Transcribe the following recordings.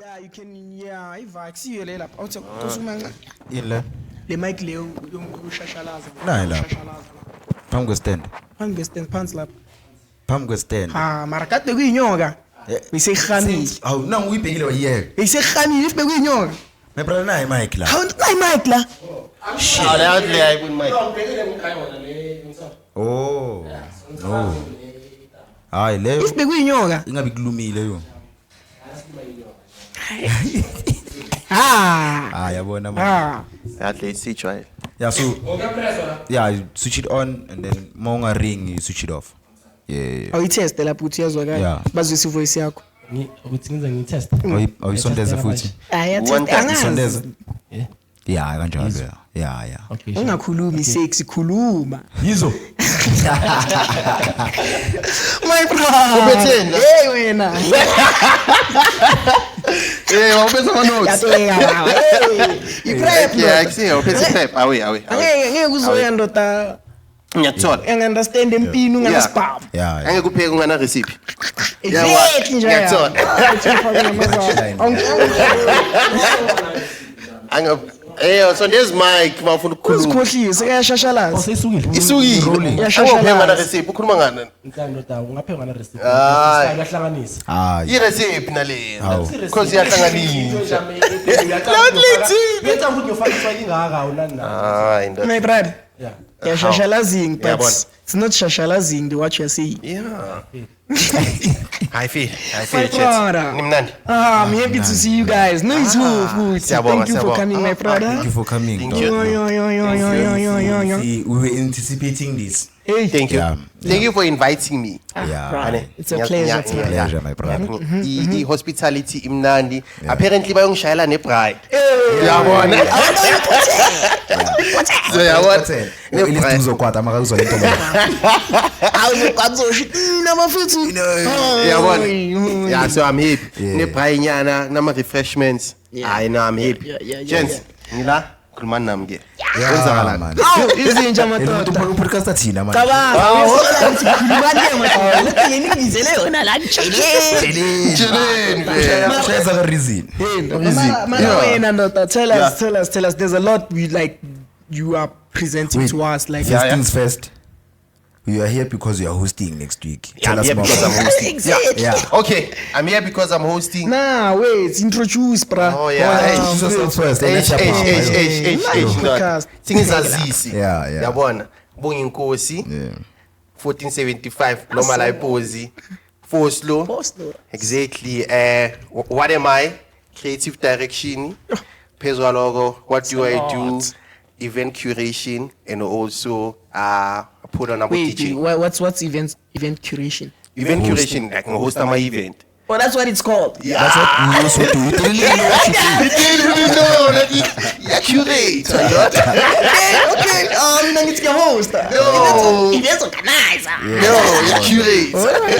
Yeah, you can. Yeah, i-vax iye lapha awuthi kusuma Yini le? le mic leyo yokushashalaza. Nayi lapha. Phambi kwestand. Phambi kwestand phansi lapha. Phambi kwestand. Mara kade kuyinyoka. Beyiseghanile. Awu nangu uyibhekile wayiyeke. Beyiseghanile ife kuyinyoka. My brother nayi mic la. Hawu nayi mic la. La le ayibuni mic. Oh. No. Hayi leyo Ife kuyinyoka. ingabe kulumile yo. Yabona man. Yahle isijwa. Yeah, so yeah, you switch it on and then monga ring you switch it off. Yeah. Awuyitest lapha uthi yazwakala. Yeah. Bazwisa ivoice yakho. Ukuthi ngenza ngitest. Awuyisondeza futhi. Ayatest. Yeah, kanjalo yeah. Okay. Ungakhulumi sexy khuluma. Yizo. My brother. Ubetheni? Hey wena. Wawuphethe ama notes. Yato iprep. Yeah, akusiye uphethe prep. Awe. Ngeke uzoya ndoda. Ngiyakuthola. Understand empini ungaspam. Yeah. Angeke kupheke ungana recipe. Exactly nje. Ngiyakuthola. Sondeza mic mawufuna ukukhuluma. Usikhohlise kuyashashalaza. Seyisukile. Isukile. Awupheka ngana recipe ukhuluma ngani? Ndoda ungapheka ngana recipe. Hayi. Sayahlanganisa. I-recipe nale. Because iyahlanganisa. Beta ukuthi ufaka iswayini ingaka unani na. Hayi ndoda. My brother. Yeah. Yashashalazing but Yabona. it's not shashalazing the what you are saying. Yeah. I feel My brother. Nimnandi. I'm happy to see you guys. No, it's who. Siyabonga, Thank you for siyabonga. coming, my brother. Thank you for coming. Thank dog. Yo. See, we were anticipating this. Hey. Thank you. Yeah. Thank you for inviting me. Yeah. Brother, it's a pleasure to have you. Pleasure, my brother. I-hospitality imnandi. Apparently bayongishayela nebride. Uyabona? So yabona. Ilist uzokwata makakuzo lento le. Uyabona? Yeah, so I'm happy. Nebride nyana nama refreshments. I know I'm happy. Yeah. Gents, ngila khulumani nami ke. Yeah, man. Izinja madoda. Podcast athina man. Cabanga. Khulumani madoda. Leni ngizele yona la jele. Jeleni vele. Sheza ka reason. Mara wena ndoda, tell us. There's a lot we like you are presenting to us like First things first. We are here because you are hosting next week. Tell I'm us here more. because I'm hosting. Exactly. Yeah. Okay, I'm here because I'm hosting. Nah, wait, introduce, bruh. Oh, yeah. Hey, Introduce yourself first. Podcast. Singizazisi. Yeah. Yabona. Bonga inkosi. Yeah. 1475 noma la ipozi. Foslo. Foslo. Exactly. What am I? Creative direction. Phezwa logo. What do I do? Event curation and also put on a Wait, teaching. what's event curation? Event curation like host my event. Oh, that's what it's called. Yeah. That's what we also do. We didn't really know what you do. You curate. Okay. It's your host. No. Events organizer. No, you curate.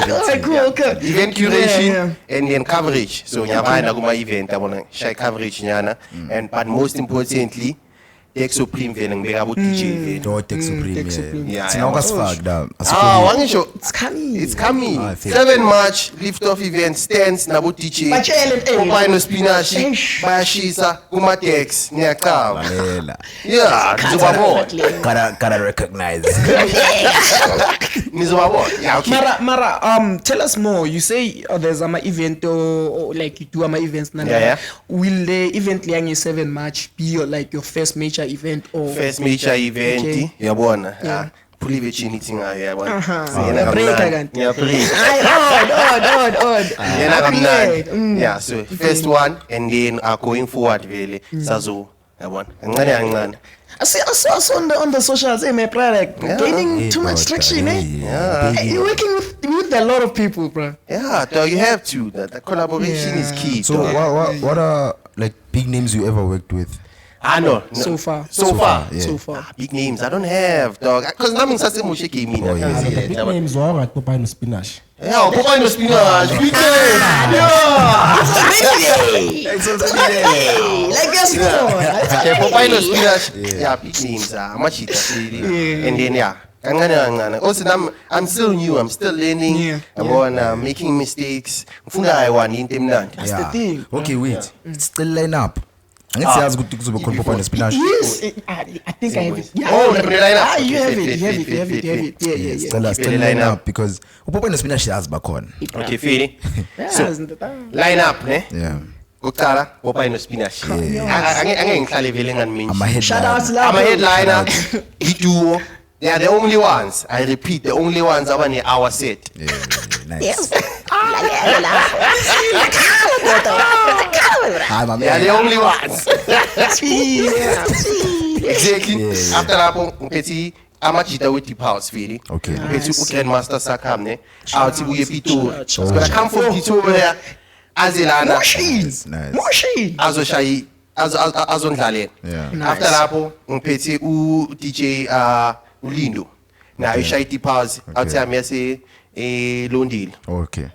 Okay, cool. Okay. Event curation Yeah. and then coverage. So nyabana kuma event abona share coverage nyana and but most importantly Tech Supreme vele ngibeka abo DJ vele. Tech Supreme. Tech Supreme. Yeah. Sina ukasifaka Wangisho It's coming. it's coming. I feel 7 March lift off event stands nabo DJ. Batshele, Popeye no spinach Eish. bayashisa kuma Dex ngiyacaba. Lalela. Yeah, nizobabona. Gotta recognize. Nizobabona. Yeah, okay. Mara, tell us more. You say there's an event or like you do events. Yeah. Will the event liang 7 March be your first major event or First major event Okay. yabona. Yeah. Pulive chini thinga yabona. Break again. Yeah, break. Odd. Yena kamnandi. Mm. Yeah, so first one and then going forward vele sazo yabona. Kancane. I see on the socials, my brother, gaining too much traction, eh? Yeah. You're working with a lot of people, bro. Yeah, dog, you have to. The collaboration is key. So dog. what are like big names you ever worked with? I know. So far. Yeah. So far. Big names I don't have, dog. Because nami ngisasemusha gaming. Oh, yeah. Big names wonga Popeye no spinach. Yeah, Popeye no spinach. Big name. Like this Yeah, Popeye no spinach. Yeah, big names. Machita. And then Kancane. Also, I'm still new. I'm still learning. Yeah. I'm making mistakes. Ngifuna ayiwani into emnandi. That's the thing. Okay, wait. Still line up. Angithi siyazi ukuthi kuzobe khona popane spinach. Yes, I think I have it. Yeah, Oh, the line up. you have Okay, it. You have it. You have it. You have it. Yeah. Still line up because upopane spinach yazi bakhona. Okay, Fili. So, Line up, ne? Yeah. Kuqala Popeye no spinach. Angeke ngihlale vele ngani I'm a headline. shout out to I'm a Labo. headliner. Iduo. They are the only ones. I repeat, the only ones abane our set. Yeah, nice. Yes. Hi, my They are the man. only ones. Exactly. Yeah. After lapho ngipethi amajita with deep house Fili. Okay. Ngipethi uGrandmaster Sakam ne. Awuthi kuye Pitori. Shout out. Because I come from Pitori azilana Nice, nice. Moshi. azoshayi azondlalela. Yeah. Nice. After lapho ngiphethe u DJ uLindo. Nayo ishaya deep house awuthi ami yase Londile. Okay.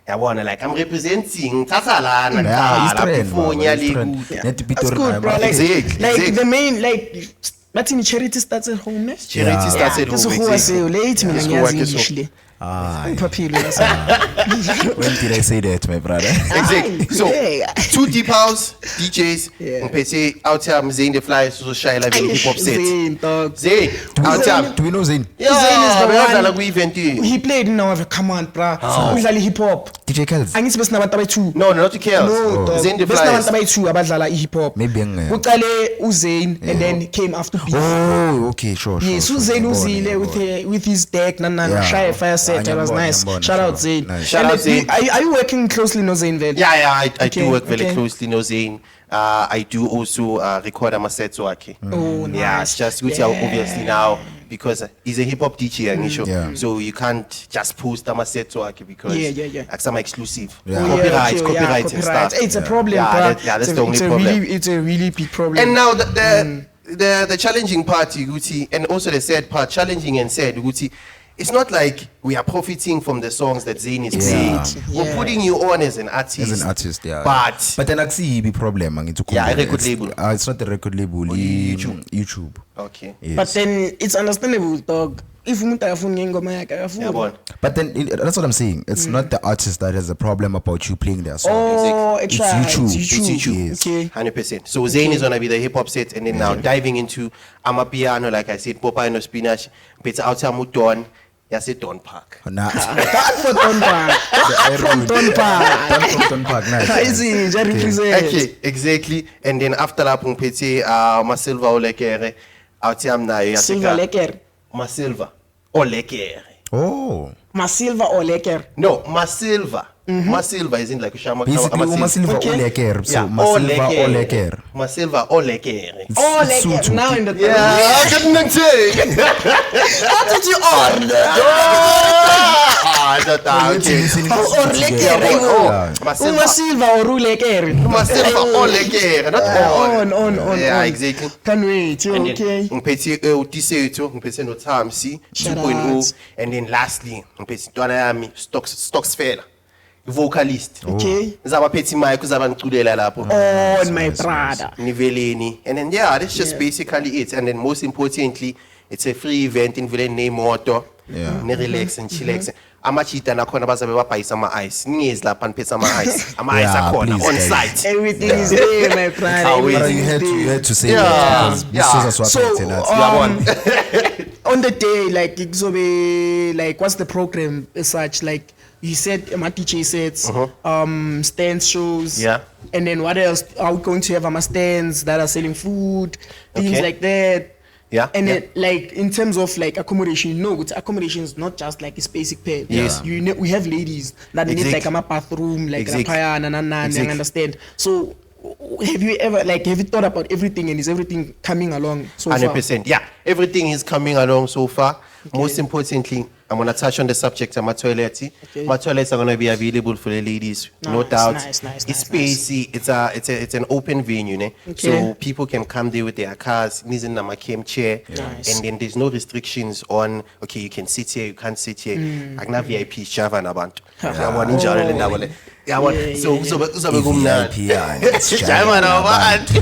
Yabona like I'm representing ngithatha lana Yeah, he's ngala trained, before man, he's nyali trained. kude. Net That's Pitori good, naye, bro. man. Like, Exactly, like exactly. the main, like, that's in charity starts at home, ne? Charity starts at That's home, who I exactly. say, late mina That's who I ngiyazi guess so. English le. Ah, Uphaphile when did I say that, my brother? Exactly. So Yeah. two deep house DJs Yeah. ngiphethe outside Zayn the Fly soshaya la hip hop set. Zayn, dog. Zayn outside. Do we know Zayn? Yeah, Zayn is the bekadlala one- ku event here. He played in our come on, bra. Udlala hip hop. DJ Kells? Angithi besinabantu abayi-2. No, not to Kells. No, dog. Zayn the Besinabantu Fly. abayi-2 abadlala i-hip hop. Maybe engeke. Kuqale uZayn and then came after Beef. Oh, okay, sure. Yes, uZayn uzile with his deck, nana, Yeah. Shaya Fire set, it was Ngiyambona, nice. ngiyambona, Shout out sure. Zayn. Nice. Shout And out Zayn. Are you working closely no Zayn then? Yeah, I Okay, do work very okay. closely no Zayn. I do also record amasets wakhe. Oh, Yeah, nice. it's just good Yeah. obviously now because he's a hip hop DJ angisho. Yeah. So you can't just post amasets wakhe because Yeah. some exclusive. Yeah. Oh, Copyright, okay, copyright and copyright. stuff. It's a problem, Yeah, bruh. that's It's the a- only it's a problem. It's a really big problem. And now the challenging part, Guti, and also the sad part, challenging and sad, Guti, it's not like we are profiting from the songs that Zayn is playing. Yeah. We're putting you on as an artist. As an artist, yeah. But then I see the problem. Angithi Yeah, a ukhumbule, record it's- label. It's not a record label. YouTube. okay. Yes. But then it's understandable, dog. If umuntu akafuni ngengoma yakhe akafuni. Yabona. But then that's what I'm saying. It's not the artist that has a problem about you playing their song. Oh, It's right. YouTube. It's It's YouTube. YouTube. Yes. Okay. 100%. So Zayn is gonna be the hip hop set, and then now diving into Amapiano, like I said, Popeye no Spinach, Peter outside Muton, yes, Don Park. Nah. Dog for Don Park. Dog from Don Park. Don from Don Park. Nice. Easy, just represent. Okay, exactly. And then after that, Pete, Masilva Olekere, outside Amna, Silva Lekker. Masilva Olekere. Oh. Masilva or Lekker. No, Masilva. Masilva isn't like Shama. Basically, Masilva Okay. Oleker. So Yeah, Masilva Oleker. Masilva Olekere. Oh, Lekker. Sotho. Now in the Yeah, I couldn't say. How did you on? Okay. Or Lekker. Yeah. Masilva. Masilva or Lekker. Masilva Olekere, not on. On. Yeah, exactly. Can't wait. And then Okay. ngiphethe uTisethu, ngiphethe noThamsi Shout 2.0, out. and then lastly ngiphethe intwana yami Stocks Fela, vocalist. Okay. Ngizaba phethe mic uzaba ngiculela lapho. On my brother. Niveleni. And then that's just basically it. And then most importantly, it's a free event in Velen name moto. Yeah. Ne relax and chillax. Amachita nakhona bazabe babhayisa ama-ice. Ningezi lapha niphethe ama-ice. Ama-ice Yeah, akhona please, on guys. site. Everything is there, my brother. How is But it? you had to say Yeah, that because yeah. this was So, what happened. Yabona. on the day, like, Igzobe, like, what's the program as such? Like, you said, my DJ sets, stands shows. Yeah. And then what else? Are we going to have stands that are selling food, things Okay. like that? Yeah, And yeah. then, like, in terms of like accommodation, no, it's accommodation is not just like its basic pay. Yes. We have ladies that need like Exactly. a bathroom, like Exactly. a paya, Exactly. understand? So, have you thought about everything, and is everything coming along so far? 100%. Yeah, everything is coming along so far. Most importantly, I'm gonna touch on the subject of my toilets. Okay. My toilets are gonna be available for the ladies, no Nice, doubt. nice, It's spacey. It's an open venue, ne? Okay. So people can come there with their cars, using my cam chair, Nice. and then there's no restrictions on. Okay, you can sit here, you can't sit here. Mm. Akuna VIP Java nabantu. Yabona injalo le ndaba le. Yabona. So uzobe kumnandi. VIP, yeah. Java nabantu.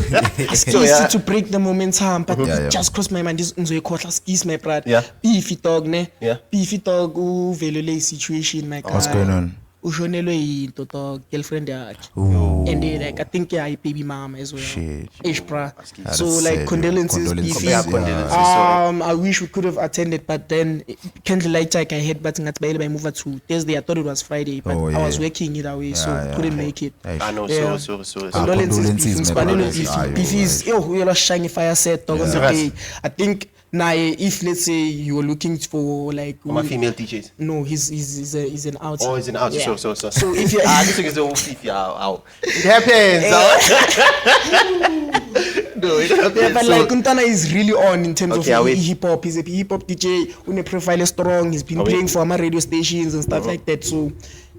It's So, easy yeah. to break the momentum, but Yeah, it yeah. just crossed my mind. This ngizoyikhohlwa skis my brother. Yeah. Beefy dog ne. Yeah. Beefy dog uvelele situation my guy. What's going on? Ushonelwe yinto dog girlfriend yakhe. Ooh. And then like I think yeah, baby mama as well. Shit. Ish bra. That's So like sad, condolences, condolences. Beefy. Yeah, condolences, sorry. I wish we could have attended, but then candlelight I had, but ngathi bayile bayimuva to Thursday. I thought it was Friday, but Oh, I was yeah. working either way, so Yeah, couldn't make it. Hey. I know, Yeah. sorry. Condolences, condolences, Beefy. my Spanelo brothers. Beefy. Ah, Beefy is we are shining fire set dog on the Yeah. day. I think now if let's say you were looking for like My female DJs. no, he's an out. Oh, it's an out. Yeah. So. So if you This thing is the fifi. Ow. It happens. No, it happens. yeah, but So- like Untana is really on in terms Okay, I of wait. hip hop. He's a hip hop DJ. Une profile is strong. He's been I wait. playing for my radio stations and stuff like that. So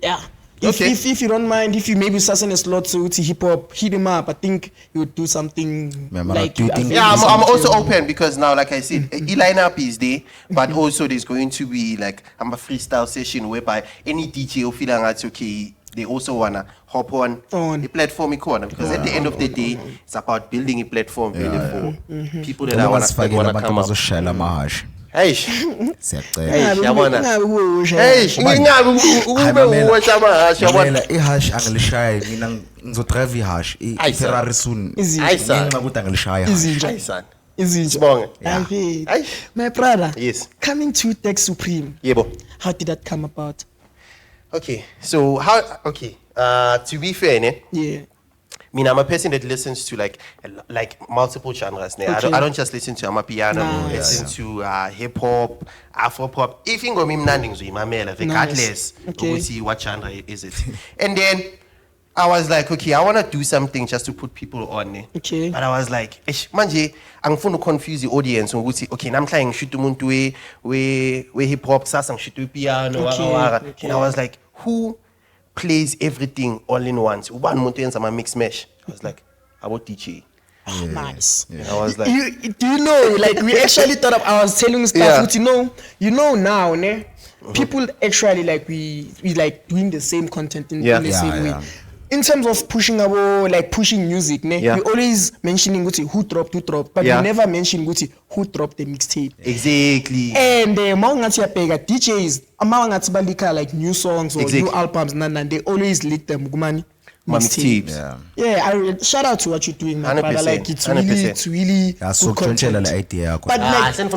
yeah. Okay. If you don't mind, if you maybe sussing a slot to hip hop, hit him up. I think he would do something Man, like do you think- Yeah, I'm something- also open because now, like I said, lineup is there, but also there's going to be like a freestyle session whereby any DJ who feel like okay, they also wanna hop on the platform corner because at the end of the day, it's about building a platform really for people that Noma wanna sifakele abantu come up. abazoshayela amahashi. Hey, Siyacela. Hey, yabona. Ngabe uwusha. hey, ngingabe Hayi, ube mamela. uwasha amahashi yabona. Mamela, ihash angilishayi mina ngizodrive ihash Ayi, sir. iFerrari soon. Izinja. Ayi, sir. Ngenxa ukuthi angilishayi ihash. Izinja. Hey, son. Izinja. Sibonge. Happy. Ayi. My brother. Yes. Coming to Tech Supreme. Yebo. How did that come about? Okay, so to be fair, ne? Yeah. I mean, I'm a person that listens to like multiple genres. Ne? Okay. I don't just listen to amapiano. I Nice. listen to hip hop, Afro pop. If you go regardless Okay. we see what genre is it. And then I was like, okay, I want to do something just to put people on. Ne? Okay. But I was like, manje, angifuna confuse the audience ukuthi okay, namhlanje ngishuta umuntu we hip hop, sasa ngishuta piano, Okay, waka. okay. And I was like, who plays everything all in once? One month ends my mix mesh. I was like, about DJ. Nice. I was like, Do you know, like we actually thought of, I was telling stuff, Yeah. but you know now, ne? People actually like we like doing the same content in Yeah. the Yeah, same yeah. way. In terms of pushing pushing music, ne? Yeah. We always mentioning who dropped, but Yeah. we never mention who dropped the mixtape. exactly. And mawungathi uyabheka DJs amawungathi balika like new songs or Exactly. new albums and they always leak them kumani My mixtapes. mixtapes. Yeah, shout out to what you're doing, my brother. 100%, Like it's 100%. really Yeah, so good content. kutshontshela le idea yakho. But like, Send for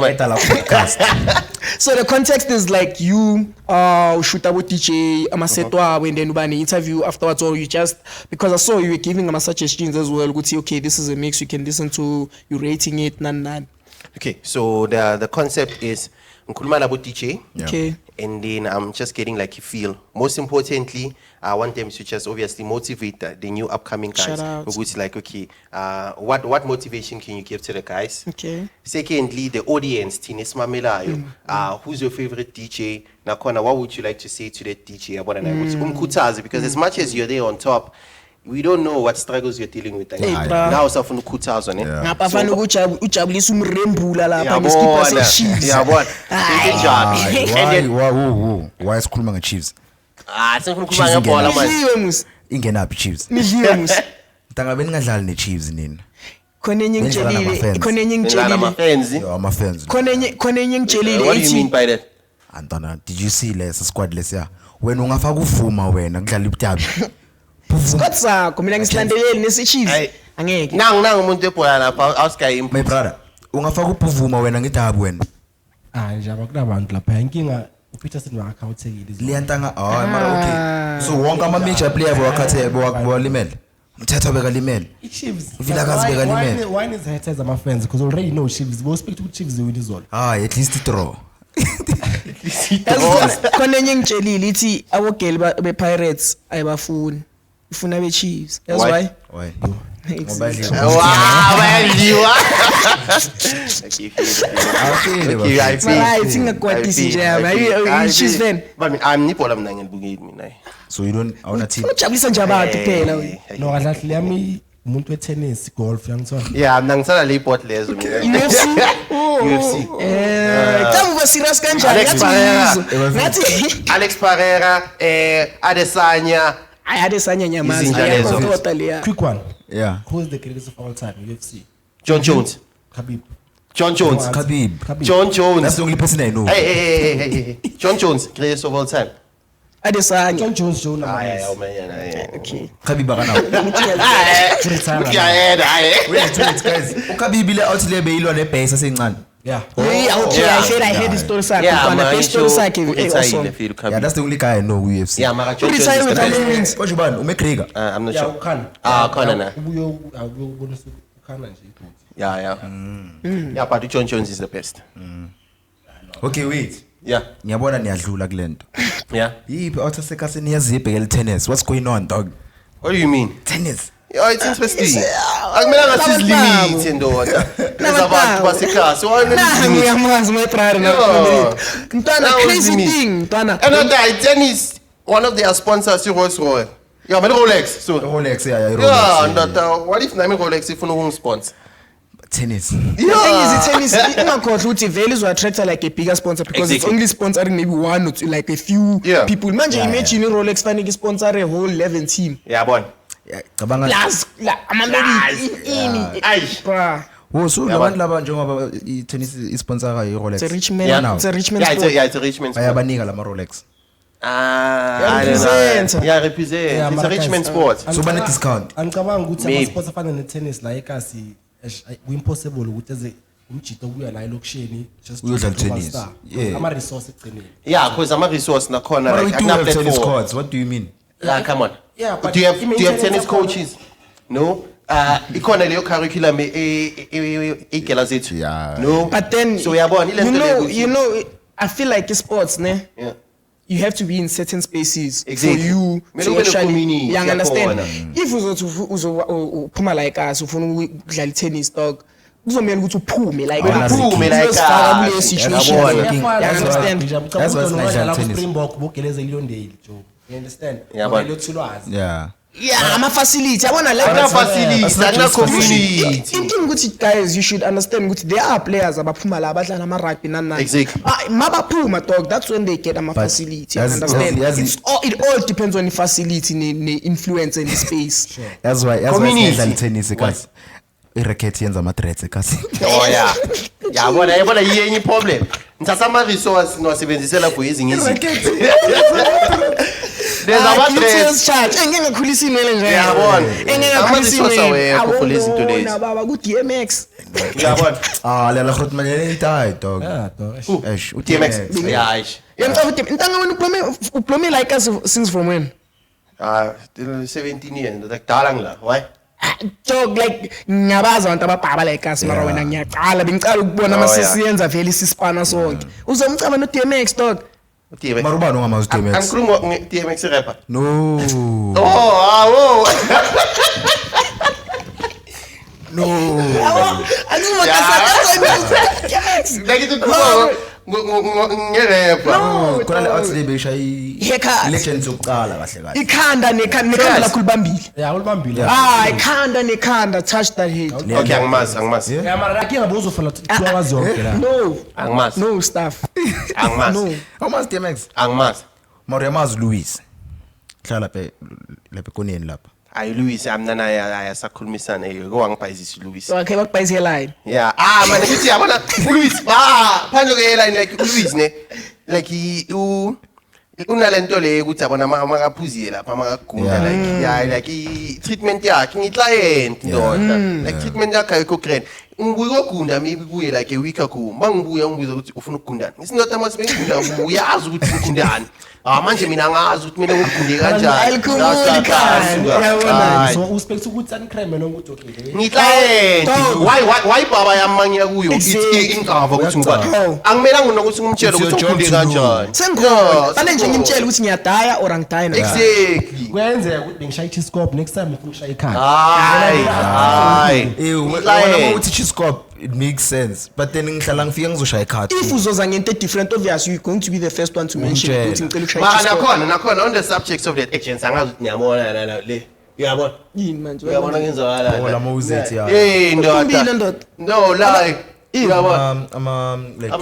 man. Eta la podcast. so the context is like you shoot about DJ amasetwa and then ubani interview afterwards, or you just because I saw you were giving them suggestions as well. Would say okay, this is a mix you can listen to. You rating it, nan. Okay, so the concept is nkuluma about DJ. Okay. And then I'm just getting like a feel. Most importantly, I want them to just obviously motivate the new upcoming guys. Shout out. Who's like, okay, what motivation can you give to the guys? Okay. Secondly, the audience, Tines Mamelayo, who's your favorite DJ? Nakona, what would you like to say to that DJ? Because as much as you're there on top, we don't know what struggles you're dealing with. Hey, bro. Now it's often kutazo, ne? Yeah. Ngapha fanele ujabulisa umrembula lapha Yabona, ngesikipa se-Chiefs. yabona. Hayi, why sikhuluma nge-Chiefs? Sengifuna ukukhuluma ngebhola manje. Nidliwe mus. Ingenaphi i-Chiefs? Nidliwe mus. Ntanga beningadlali ne-Chiefs nina. Khona enye Benidlala ngitshelile, nama-fans. khona enye Nilana ngitshelile. mafans. Yo, ama-fans. Khona enye ngitshelile What do you mean ethi by that? Antwana, did you see lesa squad lesiya? Wena ungafaka uvuma wena kudlala ibutabi. squad sakho mina ngisilandeleli nesi-Chiefs. Ayi. Angeke. Nangu umuntu ebhola lapha awusikayi My brother, ungafaka upuvuma wena ngidabi wena. Nje abakunabantu lapha inkinga uPeterson wakawuthekile. Liyantanga mara okay. So wonke ama major players wakhathe walimele. Mthetho bekalimele. Chiefs. Vilakazi bekalimele. Why is haters ama fans because already know Chiefs. We expect to Chiefs win this all. At least draw. Khona enye ngitshelile ithi abogeli be-Pirates ayibafuni. ufuna be Chiefs. That's Why? why. Why? Wow, man, you are. Okay, I feel. Right, singakwatisi nje yami. Are you Chiefs fan? But I'm nipola mna ngibukile mina. So you don't own a team? Ujabulisa nje abantu kuphela wena. No kadlahle yami umuntu we-tennis golf yangithola. Yeah, mina ngisala le iport lezo mina. UFC. UFC. Kamuva serious kanjani? Alex Pereira. Ngathi Alex Pereira, Adesanya. I had a sanya nyamazi. Izinja lezo. Ayakhokhota leya. Quick one. Yeah. Who is the greatest of all time in UFC? John Jones. Khabib. John Jones. Khabib. John Jones. That's the only person I know. Hey. John Jones, greatest of all time. Adesanya. John Jones show Aye, number. man. Okay. Khabib akana. Wait, guys. Khabib ile out le beyilwa le base asencane. Yeah. Yeah, okay. I heard the story sakhe. Yeah, Kwana man, the story sakhe. Yeah, that's the only guy I know who UFC. Yeah, Mara John Jones Retire is the with how best. many wins? What you ban? McGregor. I'm not Yeah, sure. ukhana. Khona na. Ubuyobonisa ukhana nje. Yeah. Yeah, but John Jones is the best. Okay, wait. Yeah. Ngiyabona niyadlula kulento. Yeah. Yiphi out asekasini yazibhekela tennis. What's going on, dog? What do you mean? Tennis. Yeah, it's interesting. Akumela ngasiz limit ndoda. Lezabantu basekhaya. So why Nah, ngiyamazi my brother na. Mntwana That was crazy me. thing, mntwana. And tennis, one of their sponsors is Rolls Royce. Yeah, man, Rolex. So Rolex, yeah, Rolex. yeah, and what if nami Rolex if no sponsor? Tennis. The thing is, tennis, ungakhohlwa ukuthi vele izwa-attracta like a bigger sponsor because it's Exactly. only sponsoring maybe one or two, like a few Yeah. people. Manje imagine i-Rolex fanele sponsor a whole 11 team. Yeah, bon. Yeah, cabanga. Plus, like, ama-maybe ini. Aish. Bruh. Oh, so labantu laba njengoba i-tennis isponsora i-Rolex. It's a rich man. Yeah. It's a rich man Yeah, sport. it's a rich man's sport. Bayabanika lama Rolex. I don't represent. know. Yeah, represent. It's a rich man's sport. So bane discount. Angicabanga ukuthi Maybe. ama-sports afana ne-tennis la ekasi ku-impossible ukuthi eze umjito obuya la elokishini just to Uyodlala be a tennis. star. Yeah. Ama-resource ekugcineni. Yeah, because I'm a resource nakhona But we like do have tennis platform. courts. What do you mean? Yeah, come on. Yeah, but do you have i-maintenance tennis yakhona- coaches? No. Ikhona leyo curriculum igela zethu. Yeah. No. But then, So uyabona ile nto leyo ukuthi- you know, I feel like sports, ne? Yeah. You have to be in certain spaces Exactly. for you Kumele to ube actually, ne-community you understand? yakhona. If uphuma like us, ufuna ukudlala tennis dog, kuzomela ukuthi uphume like Uphume like uzifaka us. kuleyo situation. Yabona. You understand? That's what's nice about tennis. Springbok bogeleza iliyondeli Joe. You understand? Yeah, but- Lokuthi ulwazi. Yeah. Yeah, ama-facility. Yabona like Akuna facilities, That's akuna not just community. inkinga ukuthi guys you should understand ukuthi there are players abaphuma la abadlala ama-rugby nani Exactly. mabaphuma dog that's when they get ama-facility you Yazi- understand yazi- it all depends on the facility ne-influence and the space. That's why Community. ngidlala tennis kasi. I-racket yenza ama-threats kasi. Oh yeah. Yabona yenye problem. Ngithatha ama resource nowasebenzisela for ezinye izinto. There's about Sales charge engeke ngakhulisa inwele nje Yabona. engeke Ama ngakhulisa resource inwele awekho for lezi zinto lezi. awubona baba ku-DMX Yabona. Ah, lela groot man jy net daai dog. Yeah, dog. Eish, DMX. Yeah, aish. intanga wena uplome like us since from when 17 years ndakudala ngila. Why? dog like ngiyabazi abantu ababhaba like us mara wena ngiyaqala bengicala ukubona Oh, masesiyenza vele isispana sonke uzomcaba no-DMX dog DMX. Marubani ongamazi DMX. Angikhuluma DMX rapper. No. Oh. No. Nakithi ukukhuluma ngerapper. Khona le outside besha Haircut. legends yokuqala kahle kahle. ikhanda nekhanda lakho libambile Yeah, ulibambile. ikhanda nekhanda touch that head Okay, angimazi. Yeah, mara lakini ngabe uzofala 2 hours yonke la. no Angimazi. no stuff Angimazi. no Awumazi DMX. Angimazi. Mara uyamazi Louis. Hlala lapha koneni lapha. Hayi Louis amna naye ayasakhulumisana yiko wangibhayizisa Louis. okay bakubhayise line Yeah. Man ngithi yabona uLouis. Phandle ke line like uLouis ne. Like unalento le ukuthi yabona makaphuziye lapha makagunda like yeah like I treatment yakhe ngiclient ndoda. Like treatment yakhe ayikho grand. Ngibuye ukugunda maybe kuye like a week ago. Mangibuya ngibuza ukuthi ufuna ukugundana. Ngisindoda mase bengigunda uyazi ukuthi ugundani. Manje mina ngazi ukuthi mina ngigunde kanjani. So uspect ukuthi anicrime noma ukuthi okay. Ngiclient. Why baba yamangiya kuyo ingava ukuthi ngubani. Angimela ngokuthi ngimtshele ukuthi ugunde kanjani. Sengikho. Fanele nje ngimtshele ukuthi ngiyadaya or angidaya. Exactly. Kwenzeka ukuthi ngishaya i-T-scope next time ngifuna ukushaya ikhaya. Hayi. Wena uthi chiscope it makes sense but then ngihlala ngifika ngizoshaya ikhadi. If uzoza ngento different, obviously you're going to be the first one to mention ukuthi ngicela ukushaya. Nakhona on the subject of that action sangazi ukuthi ngiyabona le. Uyabona? Yini manje? Uyabona ngenzakala. Wala mawuzethi ya. Ndoda. No lie. Uyabona? Like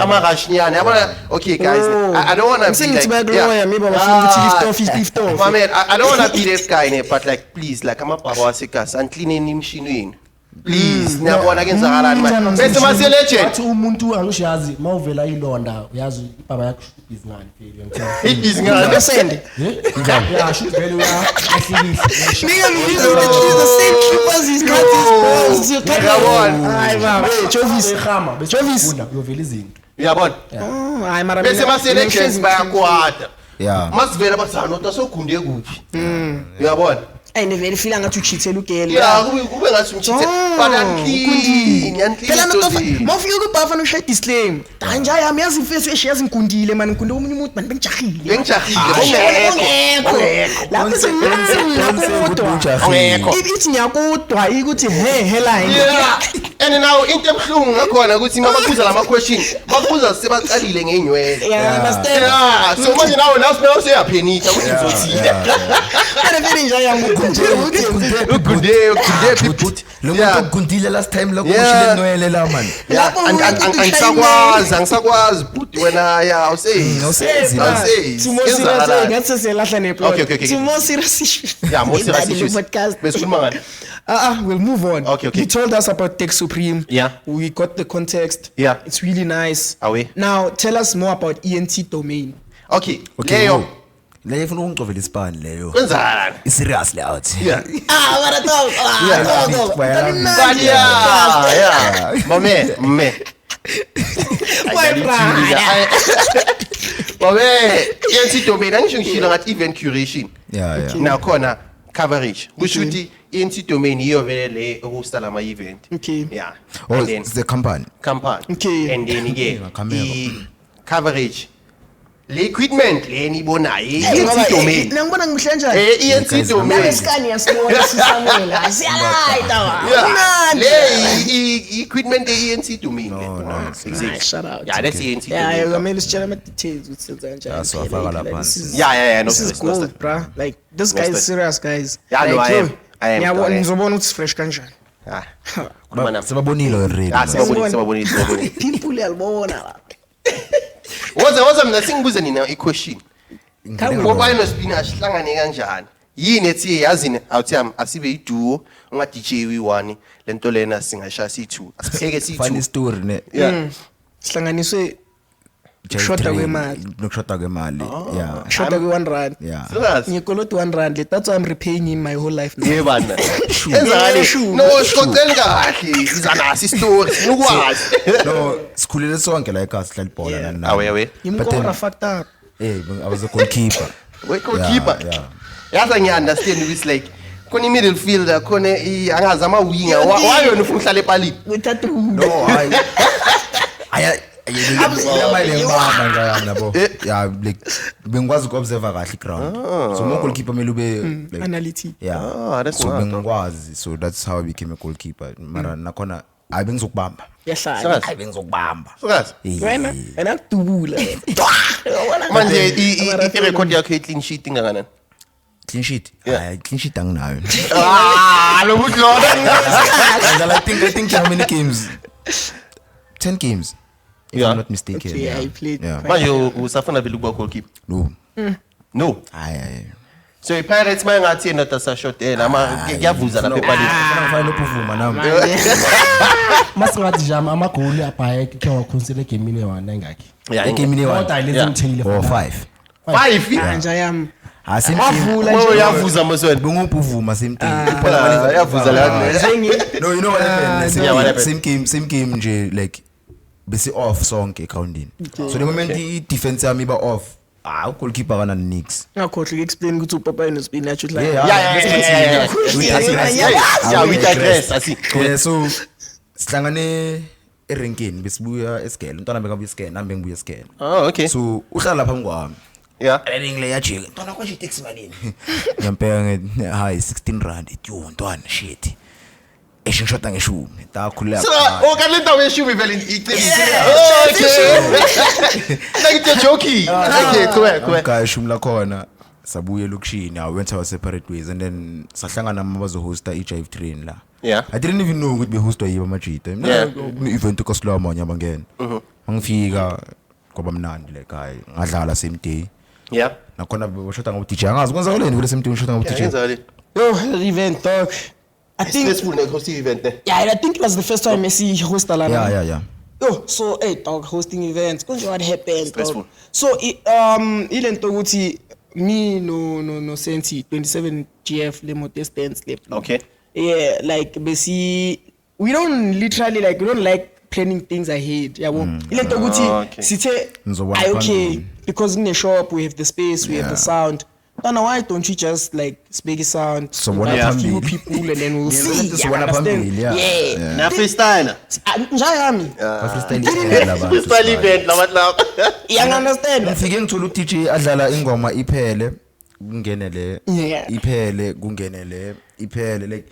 Ama rashnyana. Yabona? Okay guys, I don't want to be Ngithi like bayaloya maybe abafuna ukuthi lift off. My man, I don't want to be this guy but like please like amabhaba wasekhaya and clean imishini yini. Please, ngiyabona kenzakalani manje. Bese mase legend. Wathi umuntu angishazi mawuvela ilonda uyazi ibaba yakho izingane phela Izingane. Besende. yeah shoot vele uyahlekisa Nigga, he's the same clip as his cut his balls. Ngiyabona. Hayi baba, Jovis. ekhama bese Jovis. ufunda uyovela izinto Uyabona? Oh, hayi mara. Bese mase legends bayakwata. yeah. Masivela bathana nota sogunde kuphi. Uyabona? And very feel ngathi uchithela ugel. Yeah, kube ngathi umchithe but unclean Phela notofa, to mawufika kubhafa noshaya disclaim. Danja yami yazi imfeso eshiyazi ngikundile man ngikunde omunye umuntu man bengijahile. Bengijahile. Lapho Ongekho. Ithi ngiyakudwa ukuthi he line. Yeah. And now into emhlungu ngakhona ukuthi mababuza lama question babuza sebaqalile ngeenywele. Yeah, understand. Yeah, so manje nawe nawe useyaphenika ukuthi uzothile. Ana vele nje yangu Ugunde people. Lo muntu ogundile last time lokho ushile noyele la man. Lapho angisakwazi but wena yeah Awusenzi. Timo serious ngathi selahla neplot. Okay. Timo serious issue. Yeah, more serious issues. Podcast. Besikhuluma ngani? We'll move on. Okay. You told us about Tech Supreme. Yeah. We got the context. Yeah. It's really nice. Are we? Now, tell us more about ENT domain. Okay. Leyo ifuna ungicovela isipani leyo. Kwenzani? Serious le out. Yeah. But Yeah. Mame. Babe, ENT domain angisho ngishilo ngathi event curation. Yeah. Nakhona coverage. Kusho ukuthi ENT domain iyo vele le okusta lama event. Okay. Yeah. Oh, And then it's the company. Okay. And then again, Camera. coverage. Le equipment le nibonayo ENT domain. Ngibona ngihle kanjani? ENT domain. Nabescan yasibona sisamela. Siyalaita wa. Le equipment ENT domain. No. Exactly. Shout out. Yeah, that's ENT Yeah, domain. ngamele sitshela ama details ukuthi senza kanjani. Yeah, so afaka la phansi. Yeah, no This is stress, no gold, stress. bruh. Like this guy is serious, guys. Yeah, no, Like, I am. yo, I am, ngiyabona I am. ngizobona ukuthi fresh kanjani. Ah. Khuluma nami. Sebabonile already. Sebabonile. Pimple yalibona la. Woza mina singibuze nina i-question. Khawu. Ngoba nospinach hlangane kanjani? Yini ethi yazini awuthi asibe iduo unga DJ wi1 lento lena singashaya si2. Asipheke Funny si2. story ne. Yeah. Sihlanganiswe Shoda kwemali. Nokushoda kwemali. Yeah. shoda kwi-R1. Yeah. Serious? Ngikolota i-R1. That's why I'm repaying him my whole life now. Yebana. Enzani? Sure. No, sicocela kahle. Izanasi story. Ukwazi. No, sikhulile sonke la ekhaya sidlala ibhola nani. Awe. Ngimkora fucked up. I was a goalkeeper. We goalkeeper. Yeah. Yaza ngiunderstand it's like khona middle fielder khona angazi ama winger. Why yona ufuna uhlale epalini? Withatha No, yeah, like bengikwazi ukuobserve kahle iground. So mo goalkeeper mele ube like analytic. yeah. That's So smart. bengikwazi, so that's how I became a goalkeeper. Mara nakhona hayi bengizokubamba. Yahlala. Hayi bengizokubamba. Serious? Wena akudubula. Manje i-record yakho i-clean sheet ingakanani? Clean sheet. Yeah. Hayi clean sheet anginayo. Lo muntu lona. I think how many games? 10 games. If Yeah. I'm not mistaken. Okay, I played. Yeah. Manje usafuna vele ukuba goalkeeper? No. No. Hayi. So i-Pirates mangathi yena tasashotela ama kuyavuza lapha epalini. Kufanele upuvuma nami. masingathi nje amagoli abhaya khe wakhonsela egamini ye-1 engakhi Yeah, Game ni kodwa one. lezi ngithengile Or 5. 5. Manje yami. same Wavula Oh, nje. yavuza mosweni. bengupuvuma same thing Yavuza la. no you know what happened Yeah, what happened? same game nje like bese off sonke accountini so the moment I defense yami ba off goalkeeper kana nix Ngakhohle explain ukuthi uPapa no spinach uthi like Yeah, we digress. I see. yeah so sihlangane erenkeni besibuya esigele ntwana bekabuya esigele nami bengibuya esigele Oh, okay. so uhlala lapha kwami Yeah. Ending yajika ntwana kwanje taxi malini ngempela nge hi 16 rand yo ntwana shit eshinshota ngeshumi dakhuleka So, kanlenta weshumi vele icebisile. Oh, okay. Like you're joking. Okay, correct. guy shumi la khona sabuye lokushini I went our separate ways and then sahlangana mabazo hosta iJive train la Yeah. I didn't even know ukuthi behostwa yiba majita Yeah. event koSlow amanye abangena mangifika kwaba mnandi like hayi ngadlala same day Yeah. nakhona bashota ngabo DJ angazi kwenzakaleni vele same day ushota ngabo DJ yo that event dog. I think Stressful like hosting event. I think it was the first time I see host la. yeah Yo, so hey dog hosting events. Konje what happened? Stressful. Dog. So ile nto ukuthi me no Senti 27 GF le modest dance le. Okay. Yeah, like basi we don't literally like we don't like planning things ahead. Yabo. Ile nto ukuthi Okay. sithe Nizobona I okay phambili. because in the shop we have the space, we have the sound. Dana, why don't you just like speak sound? So what invite a happened? few people and then we'll see. so what happened? Yeah. Na freestyle. Njayami. Freestyle event la. You understand? ngifike ngithola uDJ adlala ingoma iphele kungene le Yeah. iphele kungene le iphele like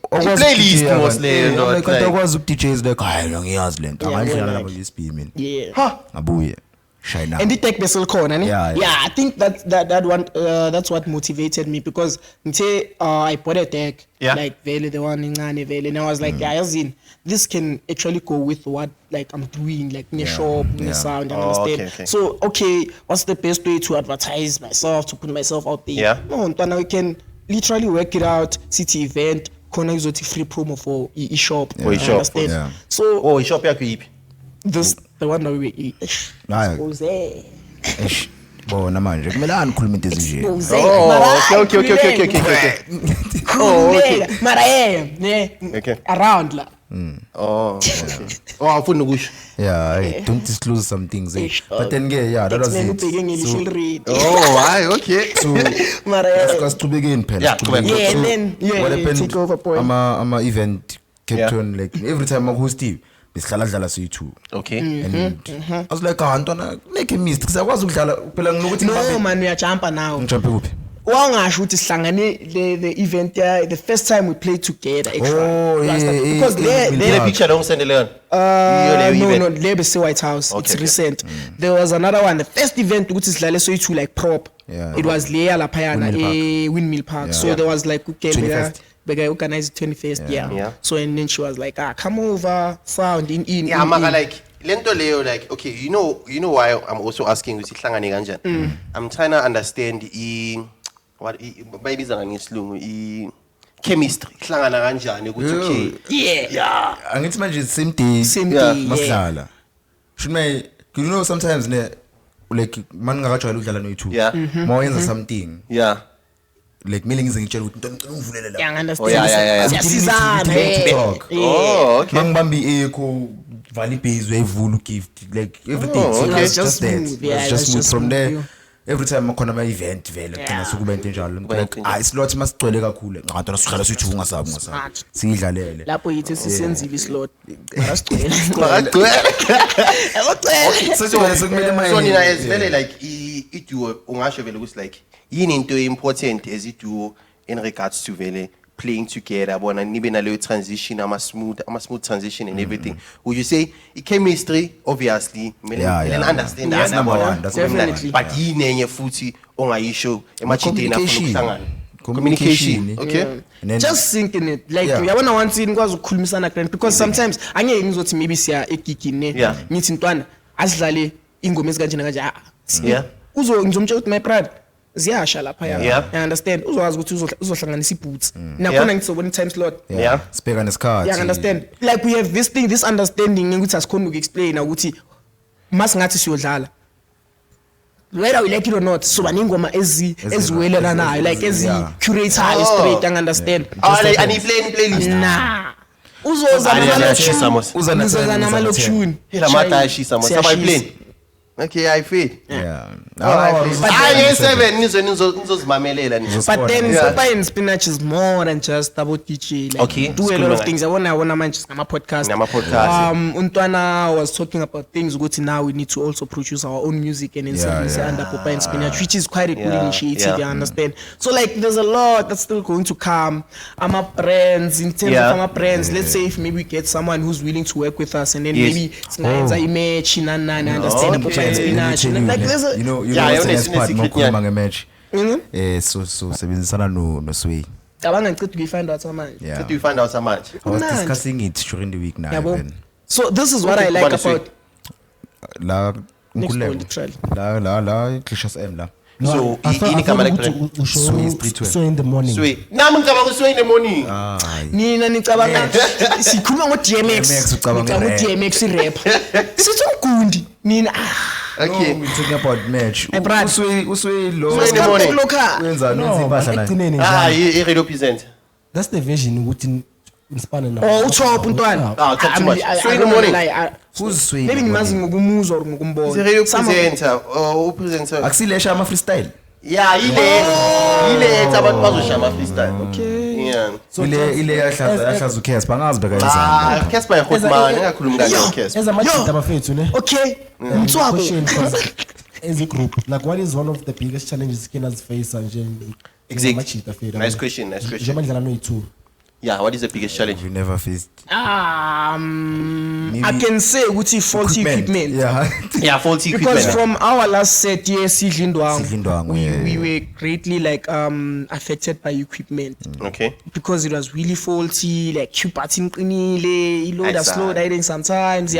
playlist mostly, you know, like like- akwazi uDJs like hayi ngiyazi lento Yeah, angayidlala we're nabo like- lesibhi mina Yeah. ngabuye shine And the tech vessel corner, ne? Yeah. I think that one that's what motivated me because I bought a deck, Yeah. like Vele, the one in Ngane Vele, and I was like, yeah, as in this can actually go with what like I'm doing, like in the shop, in the sound, and understand. okay. So okay, what's the best way to advertise myself, to put myself out there? Yeah. No, Ntwana, we can literally work it out, city event, corner is free promo for e-shop. For e-shop, Understand? yeah. So Oh, ishop yakho yipi? this the one that we Hayi. expose. eish bona manje kumele anikhuluma into ezinje Oh, okay. Oh, okay. Mara ne Okay. around la. Oh, okay. Oh, awufuni ukusho. yeah hey, don't disclose some things Eish, but then yeah that was It's it ubheke ngelishil so read. Oh, hayi, okay. so Mara Siqhubekeni phela Yeah, siqhubekeni. qhubeka. Yeah, So, and then, yeah, what yeah, happened take over point. ama event kept Yeah. on like every time akuhostiwe besihlala dlala siyi2 Okay. and I was like ntwana make mist kusakwazi ukudlala phela nginokuthi No man, we are jumper now. ngijumpe kuphi Wangasho ukuthi sihlangane the event the first time we played together actually. Oh, You understand? yeah, Because yeah, there Ile picture lo ngisendele yona. no there be White House. Okay, It's okay. recent. There was another one. The first event ukuthi sidlale so like prop. Yeah. It was Leia Lapayana Windmill Park. Yeah. So Yeah. there was like okay, 21st. Bega organized 21st. Yeah. Yeah. So and then she was like, come over, sound in. Yeah, maka like lento leyo like okay, you know why I'm also asking ukuthi ihlangane kanjani. I'm trying to understand what bayibiza ngesilungu chemistry ihlangana kanjani ukuthi okay. Yeah. angithi manje same day Same Yeah. day. Yeah. masidlala should may you know sometimes ne like maningakajwayela ukudlala no2 Yeah. mawenza something Yeah. like mele ngize ngitshela ukuthi ntwana ngivulele la Yeah, I understand. Oh, yeah. Siyasizana, to eh. talk. Yeah. Oh, okay. mangibambi echo vali base wayivula gift like everything Oh, so okay. it was It was just just that smooth. Yeah, it was it just was smooth just from smooth, there yeah. every time akhona ama event vele Yeah. kugcina sekuba into enjalo Kuba like into enjalo. islot masigcwele kakhulu ngantona sihlala sithi ungasabi Smart. siyidlalele Lapho yithi sisenzile islot. Masigcwele. Sesigcwele sekumele maye So nina as vele like i-duo ungasho vele ukuthi like yini into important as i-duo in regards to vele playing together bona nibe naleyo transition ama smooth transition and everything. Would you say chemistry obviously Yeah. understand That's number one, that's number Definitely. but yini enye futhi ongayisho emachiteni afuna Communication. ukuhlangana. Communication. Okay. And then Just thinking it like Yeah. uyabona one thing kwazi ukukhulumisana grand because sometimes angeke ngizothi maybe siya egigini Yeah. ngithi ntwana asidlale ingoma ezikanjena kanje Yeah. ngizomtshela ukuthi my brother ziyasha lapha ya Yeah. you understand uzokwazi ukuthi uzohlanganisa iboots Yeah. nakhona ngizobona time slot Yeah. sibheka nesikhathi you understand like we have this understanding ukuthi asikhona ukuexplain ukuthi masingathi siyodlala whether we like it or not, so baningoma eziwelana nayo, like yeah. curate straight, you understand? And he play in playlist. Nah. Uzoza namalokshuni. Hela mata ashisa mo. Saba play. Okay, I feel. Yeah. I 7 nizozimamelela nje. But then Sopa and Spinach is more than just about DJ. Like, Okay, do a lot of things. I wanna manage my podcast. Untwana was talking about things. Now we need to also produce our own music and inserts under Popa and Spinach, which is quite a good initiative. You understand? So like, there's a lot that's still going to come. I'm a friends in terms of our friends. Let's say if maybe we get someone who's willing to work with us, and then maybe it's a image. I understand Popa and Spinach. Like there's a the next part mokhuluma nge-match so sebenzisana no Sway. Cabanga ngicela ukuyifind out manje. Did you find out so much? I was discussing it during the week now. Even. So this is what I like about la next Nkululeko. one, literally. la Clishers M la. So so in the morning. Sweet. Nami ngicabanga uswe in the morning. Nina nicabanga sikhuluma ngo DMX ucabanga DMX rap sithi umgundi nina Okay. We're talking about match. Brad. Uswe lo. in the morning. Wenza No, but impahla nayo. ekugcineni Ah, njalo, he represent. that's the vision ukuthi inspire na. Oh, utop ntwana. Talk too much. I So in the don't morning. lie. Who's Sway? Maybe ngimazi ngokumuza or He's a ngokumbona. radio presenter. Oh, presenter. Akusilesha ama freestyle. Yeah, ile abantu bazoshama freestyle. Okay. Yeah. Ile yahlaza ukhesi bangazibeka izandla. Casper yakhuluma ngakhuluma ngani Casper. As a match abafethu ne. Okay. Question, Mtswako. 'cause as a group, like what is one of the biggest challenges Kena's face and Exactly. Nice question. Njengoba no itu. Yeah, what is the biggest challenge? We never faced. I can say ukuthi faulty equipment. Yeah, faulty Because equipment. from our last set, Sidlindwangu, we were greatly like affected by equipment. Okay. Because it was really faulty, like Q button qinile, load Exactly. slow down sometimes,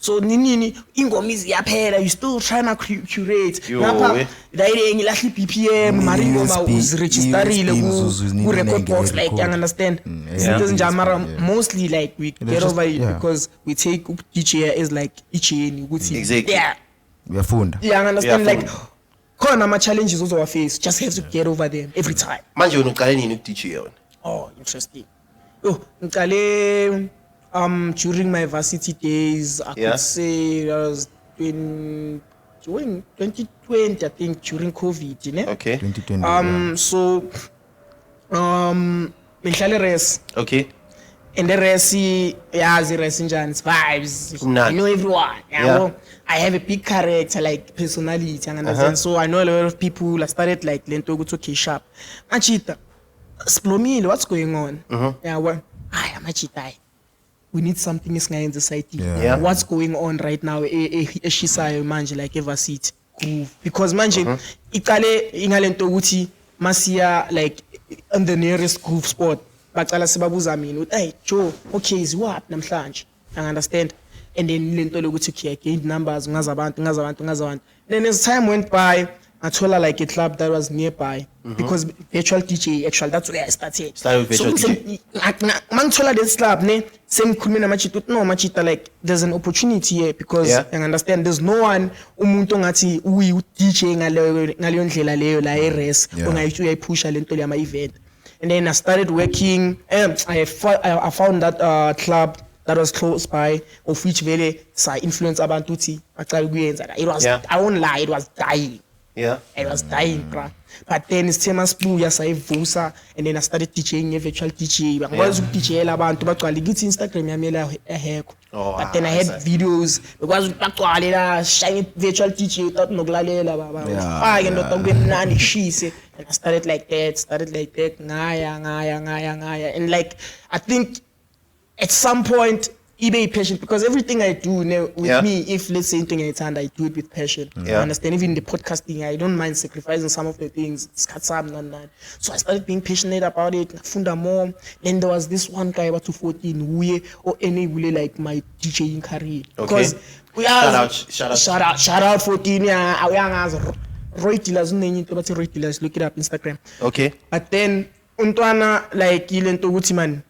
so nini ingoma iyaphela, you still trying to curate. Yo, Lapha dayirengi lahli BPM, Mario ma uziregisterile ku record box, like you understand. Mostly like we get over it because we take DJ as like icheni ukuthi Exactly. Uyafunda. you understand, Yeah, like khona ama challenges also our face, just have to get over them every time. Manje wena uqale nini ukuDJ yona? Oh, interesting. Oh, ngicale during my varsity days, I could say that was during 2020, I think, during COVID, you know. Okay. 2020. So ngihlale res. Okay. And the res yazi res njani, it's vibes. Kumnandi. I know everyone. Yeah. I have a big character, like personality, you understand? So I know a lot of people. I started like lento ukuthi okay sharp. Machita, Splomile, what's going on? Yeah, well, Machita, we need something in the society. Yeah. What's going on right now? Eshisayo manje like ever sit groove because manje ikale ingalento ukuthi masiya like on the nearest groove spot. Bacala sibabuza mina uthi hey Joe, okay iziwaphi namhlanje? I understand. And then lento lokuthi okay, I gained numbers ngazabantu. Then as time went by, I told her like a club that was nearby because virtual DJ actually that's where I started. Started with virtual DJ. Mangithola this club ne sengikhuluma namachita no machita like there's an opportunity here because I understand there's no one umuntu ongathi uyi DJ ngaleyo ndlela leyo la eRes ongayipusha lento le ama event. And then I started working. I found that club that was close by, of which vele sa influence abantu uthi bacala kuyenza. It was I won't lie, it was dying. Yeah. It was dying, bruh. But then it's Tema Spuya sayivusa, and then I started teaching a virtual DJ. Ngikwazi ukudijela abantu bagcwala ngithi Instagram yami la eheko. But then I had videos because bagcwala la shine virtual DJ without nokulalela baba. Fake ndoda kube mnandi shise. And I started like that, ngaya. And like I think at some point be patient because everything I do now with me, if let's say anything I do it with passion. You understand? Even the podcasting, I don't mind sacrificing some of the things. So I started being passionate about it. Funda more. Then there was this one guy about 14 who or any really like my DJing career. Because we are shout out 14 Roy Dealers, Roy Dealers, look it up Instagram. Okay. But then untwana like ilento ukuthi man,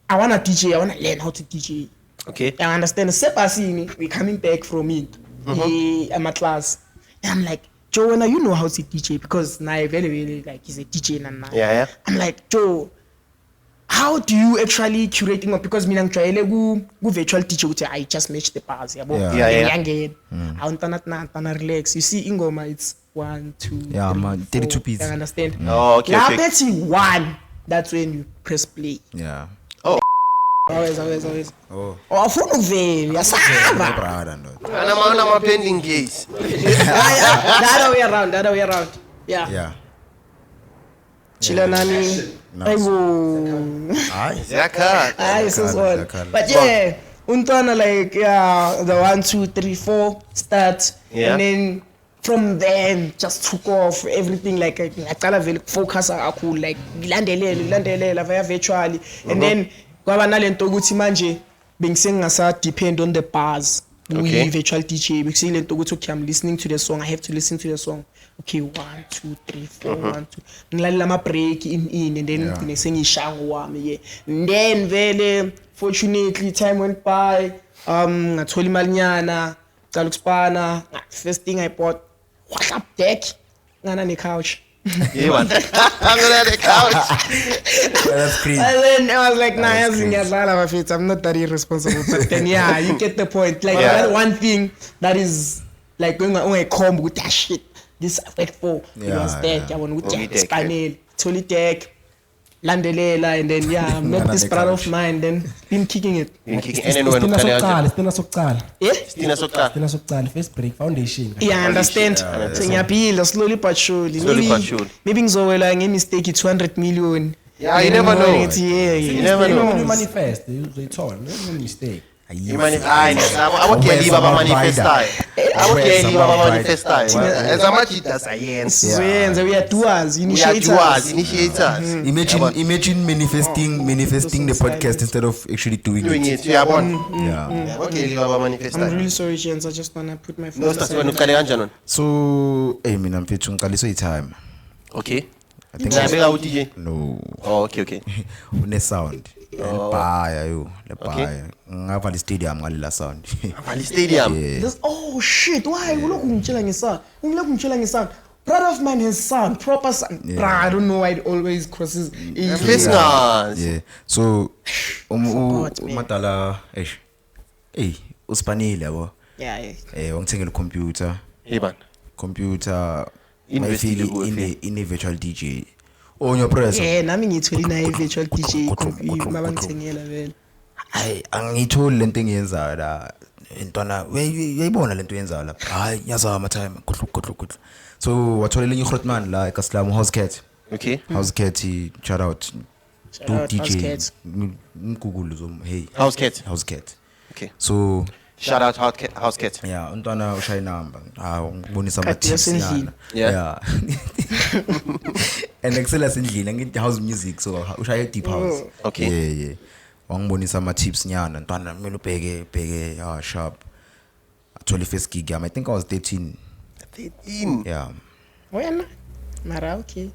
I wanna DJ, I wanna learn how to DJ. Okay. I understand. Sepasini, we coming back from it. I'm at class. And I'm like, Joe, when you know how to DJ because now very like he's a DJ and Yeah. I'm like, Joe, how do you actually curating up? Because me ngijwayele ku virtual DJ ukuthi I just match the bars, yabo. Yeah. I want to relax. You see ingoma it's 1 2 Yeah, 3, man, 32 4. beats. You understand? Oh, okay, Now okay. that's 1. That's when you press play. Yeah. Always. Oh. Oh, afuna ukuvela, yasaba. Brother, no. And I'm a pending case. The other way around. Yeah. Yeah. Chila nani. Ayibo. Aye. Zakat. Aye, so on. Zakhala. But yeah, untwana like the 1 2 3 4 start Yeah. and then from then just took off everything like ngaqala vele focus kakhulu like ngilandelela via virtually and then kwaba nalento ukuthi manje bengisengasa depend on the bars. Okay. We virtual DJ because lento ukuthi okay I'm listening to the song I have to listen to the song okay 1 2 3 4 1 2 ngilalela ama break in and then ngine sengishango wami yeah and then vele fortunately time went by ngathola imalinyana cala ukuspana first thing I bought WhatsApp deck ngana ne couch Yeah, man. I'm gonna the couch. That's crazy. and then I was like, nah, I'm not that irresponsible. But then, yeah, you get the point. Like, Yeah. that one thing that is like going on a combo with that shit. This I wait for. It Yeah, was dead. yeah. I want with Only Jack, deck, Spaniel, Tolly Deck, Landelela, and then, yeah, I met this brother of mine, then been kicking it. And then when Istina sokuqala. Yeah? Stina Sokuqala first break foundation. Yeah, I understand. So ngiyapila slowly but surely. Slowly but surely. Maybe ngizowela ngemistake 200 million. Yeah, you never know. Yeah. You never know. When you manifest, they told no mistake. I won't get leave about manifestai. I won't get leave about manifestai. As a much it as science. So we are doers, We are initiators. doers, initiators. Imagine manifesting the podcast instead of actually doing Doing it. it. Yeah, but Yeah. okay, leave about I'm manifestai. really sorry, Jens. I just wanna put my phone No, start when you carry on. So, hey, mina mfethu ngiqalisa time. Okay. I think Yeah, bega DJ. no. Oh, okay. Une sound. Lebhaya yo, lebhaya. Ngavala stadium ngalila sound. Valley Stadium. This, oh shit, why? Ulokhu ngitshela ngesound. Ungilokhu ngitshela ngesound. Brother of mine has sound, proper sound. Bruh, I don't know why it always crosses. Listeners. Yeah. So Support, man. umadala uspanile yabo. Yeah. Wangithengela computer. Hey, man. Computer Investile maybe in a virtual DJ on your press. Yeah, nami ngitholi naye virtual DJ computer mabangithengela vele. Hayi angitholi lento engiyenzayo la intwana uyayibona lento yenzayo la. Hayi ngiyazama time kudlu. So wathola lenye Grootman la eKaslamu House Cat. Okay. House Cat shout out Shout to out, House DJ Cat. Ngugulu zo hey House Cat. House Cat. Okay. So Shout out House Cat. yeah untwana ushaya number ngibonisa ama Kati tips yasendlini. nyana. Yeah. And excel asendlini ngithi house music so ushaya deep house. Okay. Yeah. Wangibonisa ama tips nyana ntwana kumele ubheke sharp. Athola first gig yami I think I was 13. 13. Yeah. Wena? Mara okay.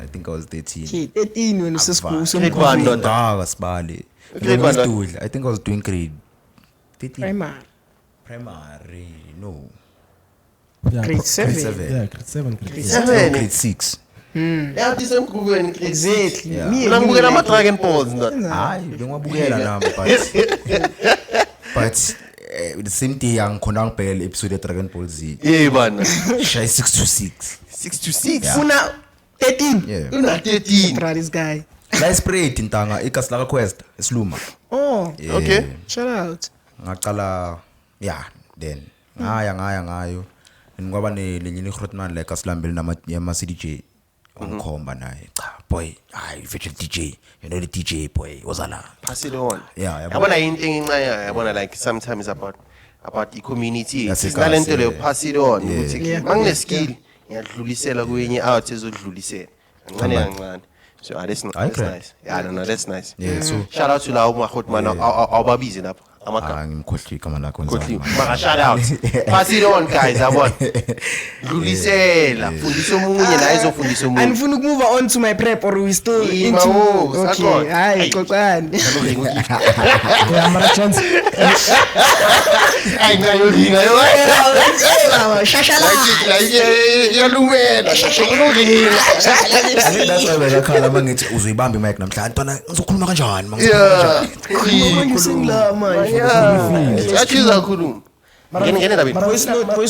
I think I was 13. Okay, 13 when useschool Grade one, somkhulu. Ndoda. Sibali. Grade one, Ndoda. I think I was doing grade 13. Primary. No. Yeah, Grade 7. Yeah, grade 7. Grade 6. Seven. Grade 6. Yeah, this is Google. Exactly. Yeah. Me Unambukela ama Dragon Balls ndoda. Hayi bengiwabukela nami but the same day angikhona ngibhekela episode of Dragon Ball Z. Yeah, man. Shy 6 to 6. 6 to 6. Funa 13. Yeah. You're not 13. Brother, this guy. La spread intanga eKaslaka Quest esiluma. Oh, Yeah. Okay. shout out. Ngaqala yeah then ngayo ngoba nelinye Grootman like asilambele nama CDJ ongikhomba naye cha boy hayi virtual DJ you know the DJ boy wazala Pass it on. Yeah, Yabona into engincane yabona like sometimes about the community. That's it, Sinalento le yeah. pass it on. Yeah. Ukuthi Yeah. mangine skill ngiyadlulisela kwenye out ezodlulisela. Kancane. So that's I nice. cry. Nice. Yeah, I don't know. That's nice. yeah so Shout out to lawo makhot man awubabizi lapha. ngimkhohli igama lakho Maka shout out. Pass it on guys, yabona. Dlulisela, fundisa omunye naye izofundisa omunye. Anifuna ukumove on to my prep or we still into okay hayi xoxani Yeah, mara chance. Ay ngayolinga yo. shashala Yalungela. that's why bekakhala mangithi uzoyibamba imic namhlanje ntwana ngizokhuluma kanjani Yeah. singla manje Yachiza khuluma. Ngene David. voice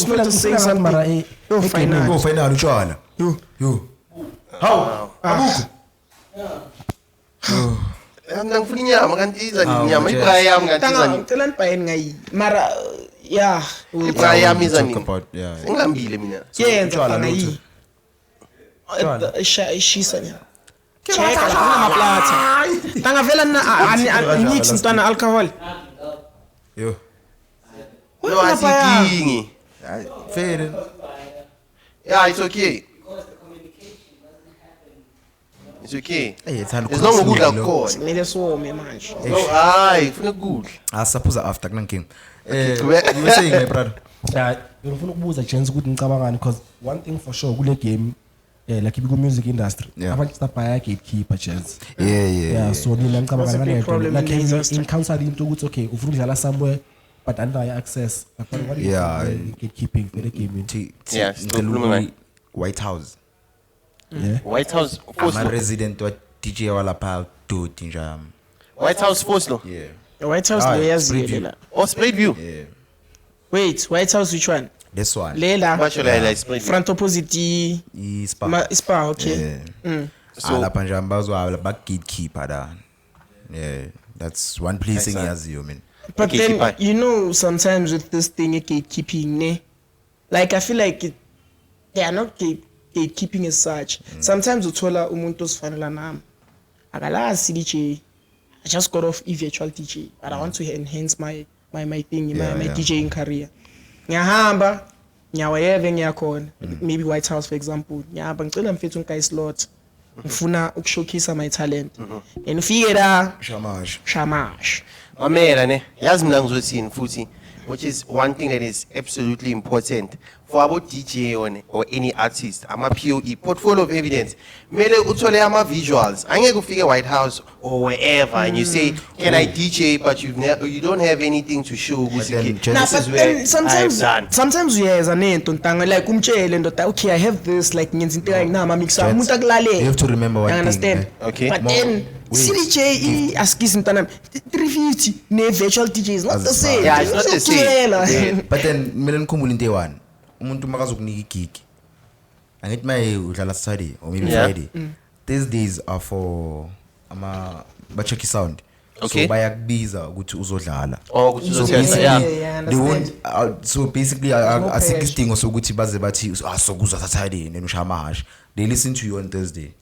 note to say something Mara yo final go final utshwala yo how abukho Mina ngifuna inyama kanti iza inyama ibraya yami kanti iza nini? ngicela nibhayeni ngayi mara yeah Ibraya yami iza talk nini? about yeah Ngilambile mina. yenza ngayi ishisa nya cheka la maplata tangavela na mix ntwana alcohol yo No asidingi. fair Yeah, it's okay. It's okay. hey ethanda As long as ukudla kukhona. kumele some manje No, hayi, ufuna ukudla. suppose after kunankinga Gqibela. you were saying my brother Yeah, ngifuna ukubuza chance ukuthi ngicabangani because one thing for sure kule game like ibi ku music industry Yeah. abantu stapa gatekeeper chance. yeah Yeah, so mina ngicabanga That's a big ngale problem like in the industry. encounter into ukuthi okay ufuna ukudlala somewhere but under access like what do you Yeah, think gatekeeping for the game Yeah, still khuluma ngayo. White House yeah White House ama Foslo. resident wa DJ walapha dude nje White House Foslo. yeah White House Ah, lo Spring yaziyo View. lela Or Spread View. yeah wait White House which one this one lela Basho la Spread View. front opposite spa okay yeah So- lapha nje bazwa ba gatekeeper da yeah that's one placing yaziyo man but then Gatekeeper. you know sometimes with this thing gatekeeping ne like I feel like they are not gatekeeping as such sometimes uthola umuntu osifanela nami akalazi DJ I just got off virtual DJ but I want to enhance my thing Yeah, my yeah. DJing career ngiyahamba ngiyawayeve ngiyakhona maybe White House for example ngiyahamba ngicela mfethu ngikayi slot ngifuna ukushowcase my talent and ufike la shamash Mamela ne. Yazi mina ngizothini futhi which is one thing that is absolutely important for about DJ or any artist. Ama POE portfolio of evidence. Mele uthole ama visuals. Angeke ufike White House or wherever and you say can I DJ but you don't have anything to show ukuthi then okay, Nah, this but is where then sometimes I've done. sometimes uyeza nento ntanga like umtshele ndoda okay I have this like ngenza into engina mixa umuntu akulalele you have to remember one you thing, understand eh? Okay. but More- then wait. CDJ askisi mntana 350 ne virtual DJ is not the same Yeah, it's not the same. Yeah. but then mina nikhumbula into eyi-one umuntu makazokunika igig angithi maye udlala Saturday or maybe Yeah. Friday these days are for ba-check sound Okay. so bayakubiza ukuthi uzodlala Oh, ukuthi So uzothenga, basically, yeah. Yeah, I they won't understand. so basically no asikho pressure. isidingo sokuthi baze bathi sokuzwa Saturday then ushaya amahashi they listen to you on Thursday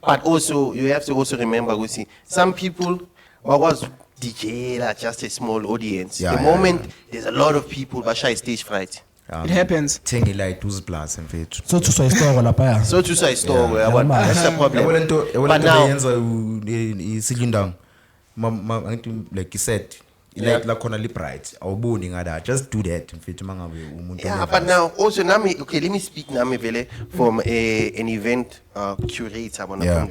But also, you have to also remember, Gusi, some people was DJ like just a small audience. Yeah, the yeah, moment there's a lot of people, Basha is stage fright. it happens thenga ilight uziplus mfethu so to so store lapha ya So to say store where that's the problem. yabona into But now, yenza isidlindanga angithi like you said ilight lakhona li-bright awuboni ngada just do that mfethu mangabe umuntu yeah, onervous. but now also Nami, okay, let me speak Nami Vele from an event curator Yeah. from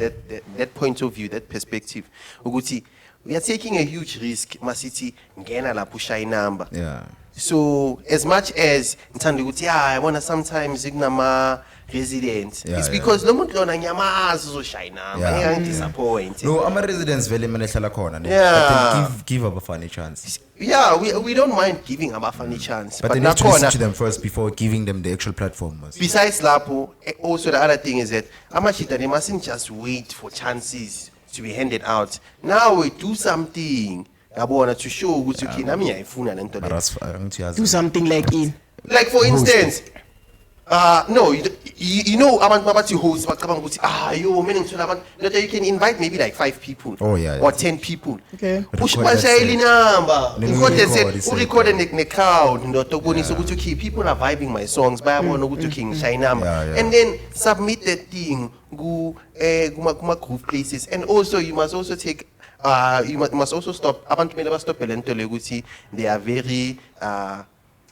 that point of view, that perspective. Uguti, we are taking a huge risk, Masiti, ngena la pusha number. yeah So as much as Ntando ukuthi I wanna sometimes ignama residents, Yeah, it's yeah. because lo muntu lona ngiyamazi uzoshayina, Yeah. ngeke disappoint. no ama-residents vele mina ehlala khona ne. Yeah. But then give abafana a chance Yeah, we don't mind giving abafana a chance, but but they need to listen to nakhona them first before giving them the actual platform besides lapho also the other thing is that amashita they mustn't just wait for chances to be handed out. Now we do something yabona to show ukuthi okay nami ngiyayifuna lento le. angithi do yazi something like in Like for instance, no, you know abantu mabathi host bacabanga ukuthi yo mina ngithola abantu that you can invite maybe like 5 people Oh, yeah, yeah. or 10 people. Okay. Push Record that bashayela set. inamba. Then Record that record set, set, urecord ne crowd ndoda ukubonisa ukuthi okay people are vibing my songs bayabona ukuthi okay ngishaya inamba. Yeah, yeah. And then submit that thing kuma group places and also you must also take you must also stop. Abantu kumele bastop lento le ukuthi they are very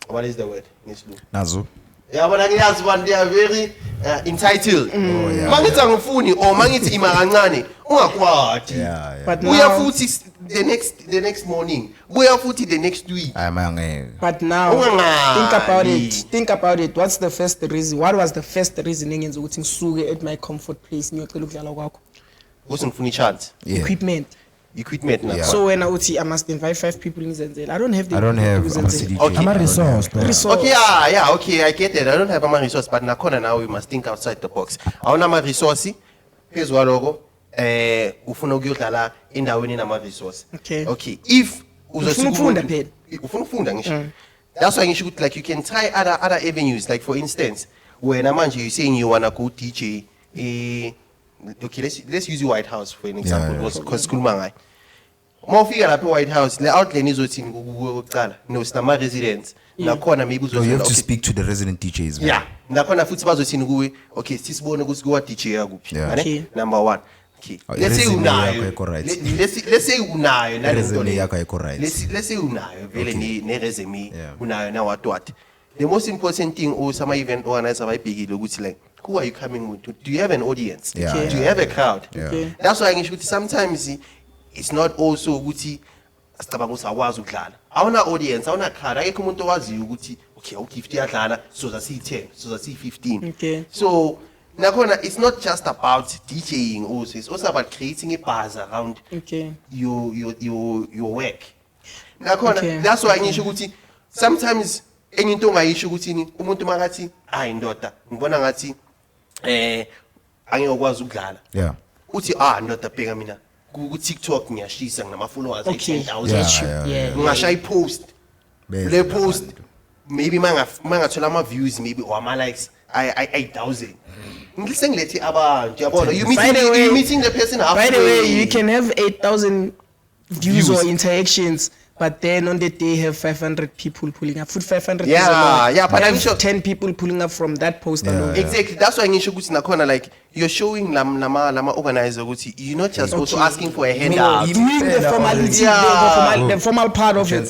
what is the word? Nazo. Yeah, but ngiyazi one they are very entitled. Mangithi angifuni or mangithi ima kancane ungakwadi. Yeah. But Buya now, futhi the next morning. Buya futhi the next week. Hayi mangeke. but now, think about it. What's the first reason? What was the first reason engenza ukuthi ngisuke at my comfort place ngiyocela ukudlala kwakho? Ukuthi ngifuna i-chance. Yeah. Equipment now. Yeah. So when I would see I must invite 5 people in Zenzele. I don't have the I don't have equipment to a Zenzele. CDJ. Okay. I'm a resource though. Resource. Okay, okay, I get it. I don't have my resource, but nakhona now we must think outside the box. Awuna ama resource phezu kwaloko ufuna ukuyodlala endaweni nama resource. Okay. If Ufuna ukufunda phela. Ufuna ukufunda ngisho. That's why ngisho ukuthi like you can try other avenues, like for instance when manje you saying you wanna go DJ okay, let's use White House for an example because sikhuluma ngayo. Mawufika lapha eWhite House le outline izothini kokuqala no sinama residents nakhona maybe So you have to okay. speak to the resident DJs. Man. Yeah, nakhona futhi bazothini kuwe okay sisibone ukuthi kuwa DJ yakuphi. Yeah. Okay. Number 1. Okay. Let's say Resume unayo. yakho ayikho right. Let's say unayo nalento Resume le. yakho ayikho right. Let's say unayo vele ne resume Yeah. unayo na what. The most important thing or some event organizer bayibhekile ukuthi like who are you coming with? Do you have an audience? Yeah. Okay. Do you have a crowd? Yeah. Okay. That's why ngisho ukuthi sometimes it's not also ukuthi asicabanga ukuthi akwazi ukudlala. Awuna audience, awuna crowd, akekho umuntu owaziyo ukuthi okay, u50 yadlala, so that siyi10, so that siyi15. Okay. So nakhona it's not just about DJing also, it's also about creating a buzz around Okay. your work. Nakhona Okay. that's why ngisho ukuthi sometimes enye into ongayisho ukuthi umuntu makathi hayi ndoda ngibona ngathi angiyokwazi ukudlala. Yeah. Uthi ndoda bheka mina ku TikTok ngiyashisa nginama followers Okay. 10,000. Yeah. Ngashaya post. Bese Le post maybe mangathola ama views maybe or ama likes 8,000. Ngisengilethi abantu yabona you By the way- meeting the person halfway. By the way, you can have 8,000 views Views. or interactions, but then on the day have 500 people pulling up. Put 500 Yeah, is a lot. yeah, but have I'm sure- 10 people pulling up from that post Yeah. alone. Exactly. That's why ngisho ukuthi nakhona like you're showing lama organizer ukuthi you're not just also asking for a handout. Doing the formality, Yeah. the formal part of it.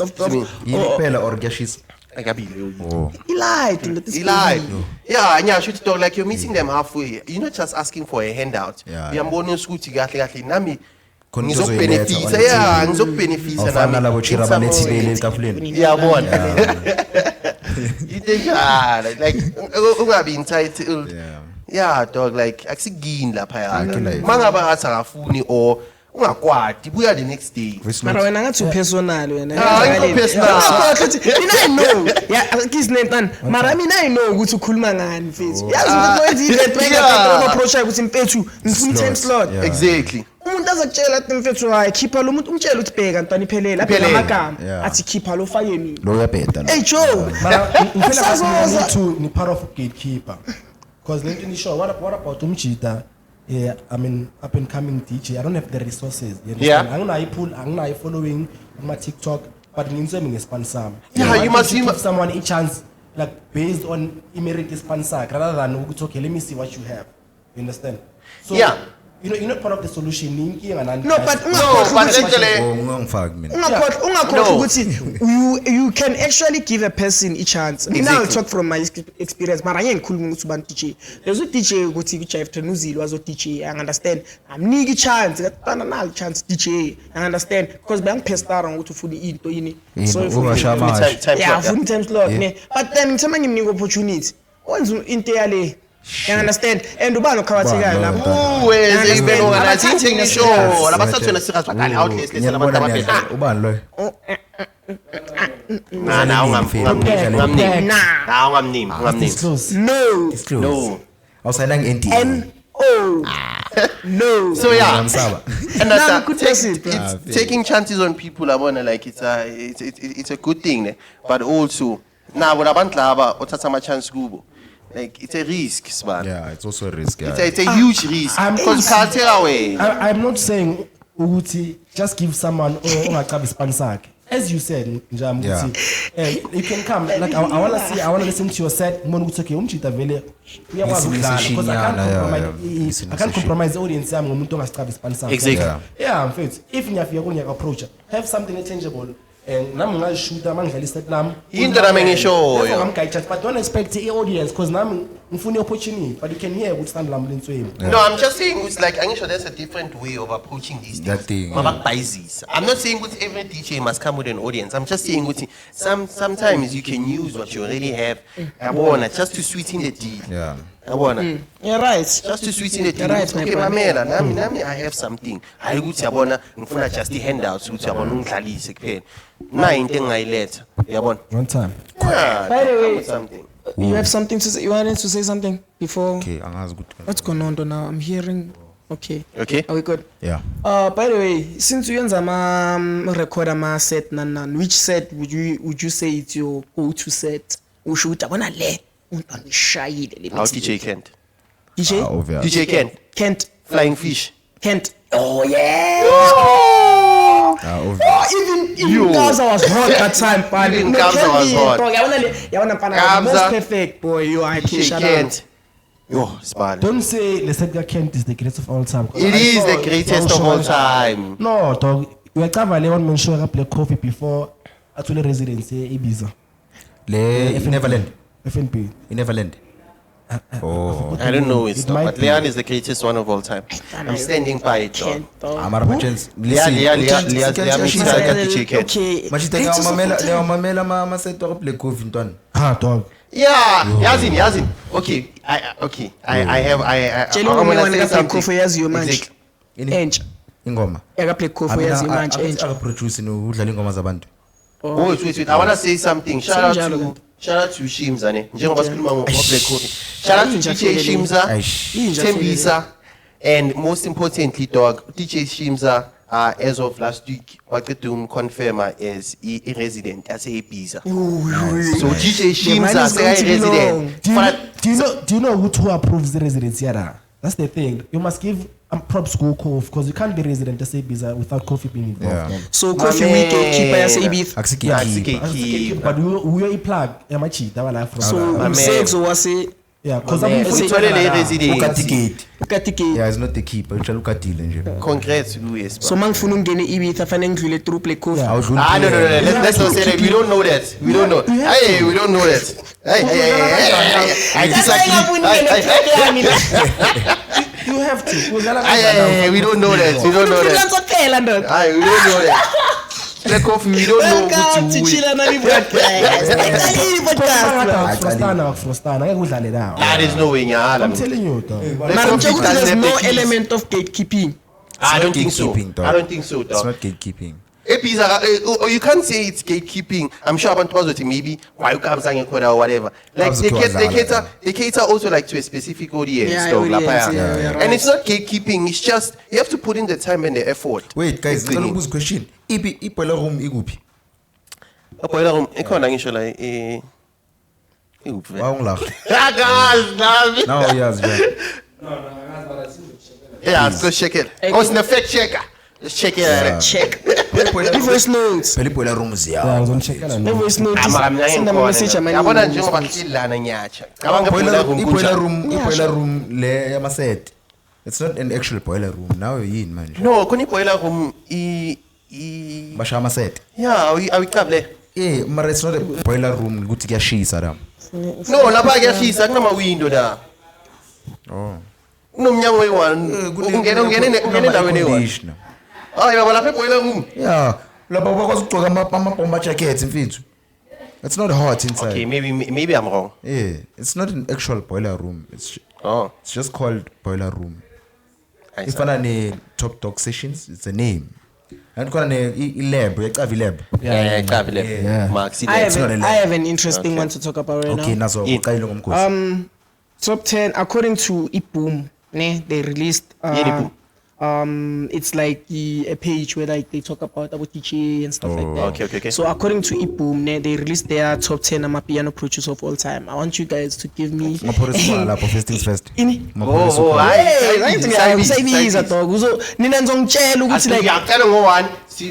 Impela or kuyashisa. Akabili. Oh. He lied. in the He lied. Yeah, and yeah, should talk like you're meeting them halfway. You're not just asking for a handout. Yeah, Uyambona ukuthi kahle nami Khona ngizokubenefisa. uzoyiletha Yeah, ngizokubenefisa Awufana labo chira In some balethile way. etafuleni. Yabona. You think like ungabe entitled. Yeah, dog like akusigini lapha Akila yana. yivo. Mangaba ngathi akafuni or ungakwadi buya the next day. Voice Mara note. wena ngathi upersonal wena. Ayikho personal. Mina I know. Yeah, kisnentan. Mara mina I know ukuthi ukhuluma ngani mfethu. Yazi ukuthi wenza event Yeah. approach ukuthi mfethu ngifuna time slot. Yeah. Exactly. Umuntu azakutshela athi mfethu hayi khipha lo muntu umtshela ukuthi bheka ntwana iphelele apha Iphelele. amagama Yeah. athi khipha lo fake mina. Lo uyabheda. Hey Joe. Mara to ni part of gatekeeper. Because let me show what about Umchita? Yeah, I mean up and coming DJ. I don't have the resources. You understand? Yeah. I'm not following on my TikTok, but I'm sponsor. Yeah, you must give someone a chance, like based on immediate sponsor, rather than okay, let me see what you have. You understand? So Yeah. you're not part of the solution. No, but but literally Oh, ungangifaki mina. ungakhohlwa No. ukuthi you can actually give a person a chance. Now I'll Exactly. talk from my experience. Mara ngeke ngikhuluma ukuthi ubani DJ. There's a DJ ukuthi kuJive Trenuzile wazo DJ. I understand. Amniki chance. Ngathana nali chance DJ. I understand because bayangipestara ukuthi ufuna into yini. Ungashaya time amasha. Yeah, slot, full time slot ne. But then ngithema ngimnika opportunity. Wenza into yale. You understand? And ubani oqhakathekayo lapho. Uweze even Understand? organize Abathathu ithini nge- show labasathona serious but outlets lesa labantu Ngiyabona abaphethe. niyadlala. Ubani loyo? Ungamnimi. Nah. Ungamnimi. It's close. No. No. Awusayinanga NDA. No. No. So yeah. Ngiyamsaba. And Nah, that's good person. it's taking chances on people. I wanna like it's a good thing, ne? But also now with abantu laba othatha ama chance kubo, like it's a risk, man. Yeah, it's also a risk. Yeah. It's a huge risk I'm- because can't take away. I'm not saying Uguti just give someone ungachabi sponsor. as you said, Njam, Yeah. you can come. Like I wanna listen to your set. Mon okay, umchita vele. Because I can't compromise the audience. I'm going to sponsor. Exactly. Yeah, I'm fit. If you have your approach, have something tangible. And nam ngal shooter man ngalista nam. Into na mengisho. But don't expect the audience because nam ngifuna opportunity. But you can hear what stand lambling to him. No, I'm just saying it's like I'm sure there's a different way of approaching these That things. thing, Mama buys. I'm not saying that every DJ must come with an audience. I'm just saying that sometimes you can use what you already have. I wanna just to sweeten the deal. Yeah. I wanna. You're right. Just to sweeten the deal. You're right, my Okay, brother. mamela, nami I have something. Hayi ukuthi yabona ngifuna just the handouts ukuthi yabona ungidlalise kuphela. Na into engayiletha. Yabona? One time. Yeah. By the way- come with something. You have something to say? You wanted to say something before? Okay, angazi ukuthi. What's going on now? I'm hearing. Okay. Okay. Are we good? Yeah. By the way, since you use record ama set nan, which set would you say it's your go-to set? Ushuta bona le untwana ishayile le How DJ Kent? DJ Obvious. DJ Kent. Kent Flying Fish. Kent. Oh yeah. Obvious. Even Kabza was hot that time, but Even Kabza was hot. Yabona mfana Kabza. most perfect boy. You are DJ shout out. Kent. Yo, Spal. Don't say Lesega Kent is the greatest of all time. 'cause It I is saw the greatest of all time. No, dog. We are covering one man show up play coffee before actually residency Ibiza. Le Neverland. FNP. In Neverland. Oh. I don't know his It stuff, might but be. Leon is the greatest one of all time. I'm standing by it, dog. Kent, dog. Amara Pachens. Leon DJ Kent. Okay. Machita Greatest of all mamela time. mamela ma set wa play coffee ntwana. Dog. Yeah, Yazin. Okay, I Tshela I'm ingoma gonna wena say ka play something. coffee yaziyo manje. Exactly. Entsha. Ingoma. Yaka play coffee yaziyo manje entsha. Aka produce no udlala ingoma zabantu. Wait. I wanna say something. Shout out to Shimza ne. Njengoba sikhuluma ngo-Black Coffee. Shout out to DJ Shimza, Aish. Tembisa, and most importantly, dog, DJ Shimza, as of last week, waqeda confirm as i-resident yase-Ibiza. So DJ man Shimza is going to be seka-resident. long. Do you know who approves the residency? That's the thing. You must give props to Kofi because you can't be resident as Ibiza without Kofi being involved. Yeah. So coffee week keeper yase Ibiza. Akusiki. Yeah, Keep. but we are a plug. I'm a cheat. That one from. So man. umsexo wase yeah, because Man, I'm Utholele i-resident. Ukatikate. ukatike. Yeah, it's not the keeper. Utshala ukadile nje. Congrats to you, So mangifuna ungene Ibiza fanele ngidlule through play coffee. Yeah. Awudluli. No. Let's not say that. We don't know that. We don't know. Hey, we don't know that. Hey. I disagree. You have to. Hey, we don't know that. We don't know that. Ulanzophela ndoda. Hey, we don't know that. Black Coffee, we don't know Welcome who to to win. Chila Nani Podcast. Ecalini podcast. Frostana. I will let down. There is no way, Nyala. I'm telling you, dog. Black Man, Coffee Mchoko, doesn't there's have no the keys. element of gatekeeping. I It's don't not think so. gatekeeping, dog. I don't think so, It's dog. not gatekeeping. You can't say it's gatekeeping. I'm sure abantu bazothi maybe why you come saying or whatever. Like they cater also like to a specific audience, Yeah, dog. audience, lapha, yeah, And it's not gatekeeping. It's just you have to put in the time and the effort. Wait, guys, Explain ngicela it. ukubuza question. Iboiler room ikuphi? Boiler room ikhona ngisho la Wawungilakha. Akazi. Now uyazi nje. Yeah, let's go check it. Oh, it's a fact checker. Let's check it out. Check. The voice notes. Phela iboiler room Yeah, I ziyawo. was on check The voice notes. I'm Send them a message yabona amaningi. njengoba kuhlilana nyacha. Cabanga boiler room Iboiler room le yamaset. It's not an actual boiler room. Now yini manje? No, kuni boiler room Basha amaset. yeah, awicable. Eh, mara it's not a boiler room ukuthi kuyashisa la. No, lapha kuyashisa kunama window la. Oh. Kunomnyango oyi-1. Ungena endaweni eyi-1. Hayi baba lapha eboiler room. Yeah, lapha bakwazi ukugcoka ama jackets mfethu. It's not hot inside. Okay, maybe I'm wrong. Yeah, it's not an actual boiler room. It's just called boiler room. I see. Ifana ne Top Dog Sessions, it's a name. And khona ne lab, uyacavi lab. Yeah, cabile. Yeah. Max I It's not a have lie. an interesting one to talk about right Okay, now. nazo Yeah. uqayile ngomkhosi. Top 10 according to iBoom, they released Yini it's like a page where like they talk about DJ and stuff like that. Okay. So according to iBoom, they released their top 10 piano producers of all time. I want you guys to give me Maphorisa lapho first things first. Ini? hayi. Usayibiza dog. Nina ngizongitshela ukuthi like Ngiyacela ngo-1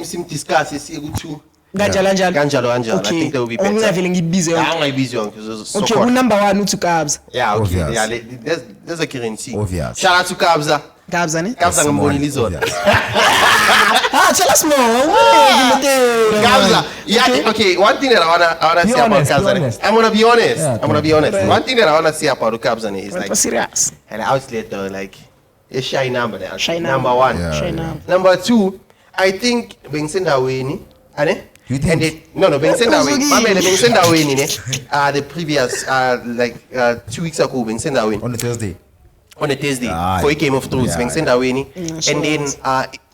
simdiscuss siye ku-2. Kanjalo. I Okay. think that would be better. Ungavele ngibize yonke. Angayibizi yonke, so Okay, khona. number 1 uthi Kabza. Yeah, okay. Obvious. Yeah, there's a guarantee. Obvious. Shout out to Kabza. Kabza ne? Kabza ngambonile izolo. Obvious. Tell us more. Kabza. Yeah, okay. One thing that I wanna Be say about honest, be Kabza. honest. I'm gonna be honest. Yeah, I'm gonna be honest. One thing that I wanna say about Kabza is Like like, for serious. and outlet though, like, a shy number there. Shy Number number. 1. Yeah. Shy now. Number 2, I think bengisendaweni, ane? You think? And it, no, bengisendaweni. Uzukile. Mamele bengisendaweni ne. The previous 2 weeks ago bengisendaweni. On a Thursday. On a Thursday Ah, for a Game of Thrones, yeah, bengisendaweni. sure. And then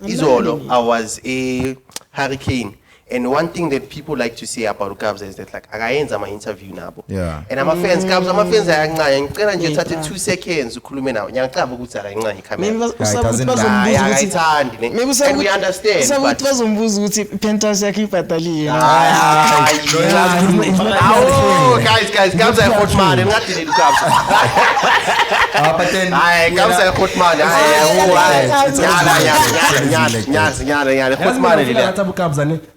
izolo I was a Hurricane. And one thing that people like to say about Kabza is that like akayenza ama interview nabo. Yeah. And ama fans Kabza ayancane ngicela nje uthathe 2 seconds ukhulume nawo. Ngiyacaba ukuthi akayincane Maybe ikhamera. doesn't- bazombuza ukuthi Ayithandi ne. maybe And we understand. usakuthi but- bazombuza ukuthi penthouse yakhe ibhadalile. Oh, guys, Kabza ekhotmane, ngingadileli Kabza. But then. Hayi, Kabza ekhotmane. Nyala, ekhotmane lila.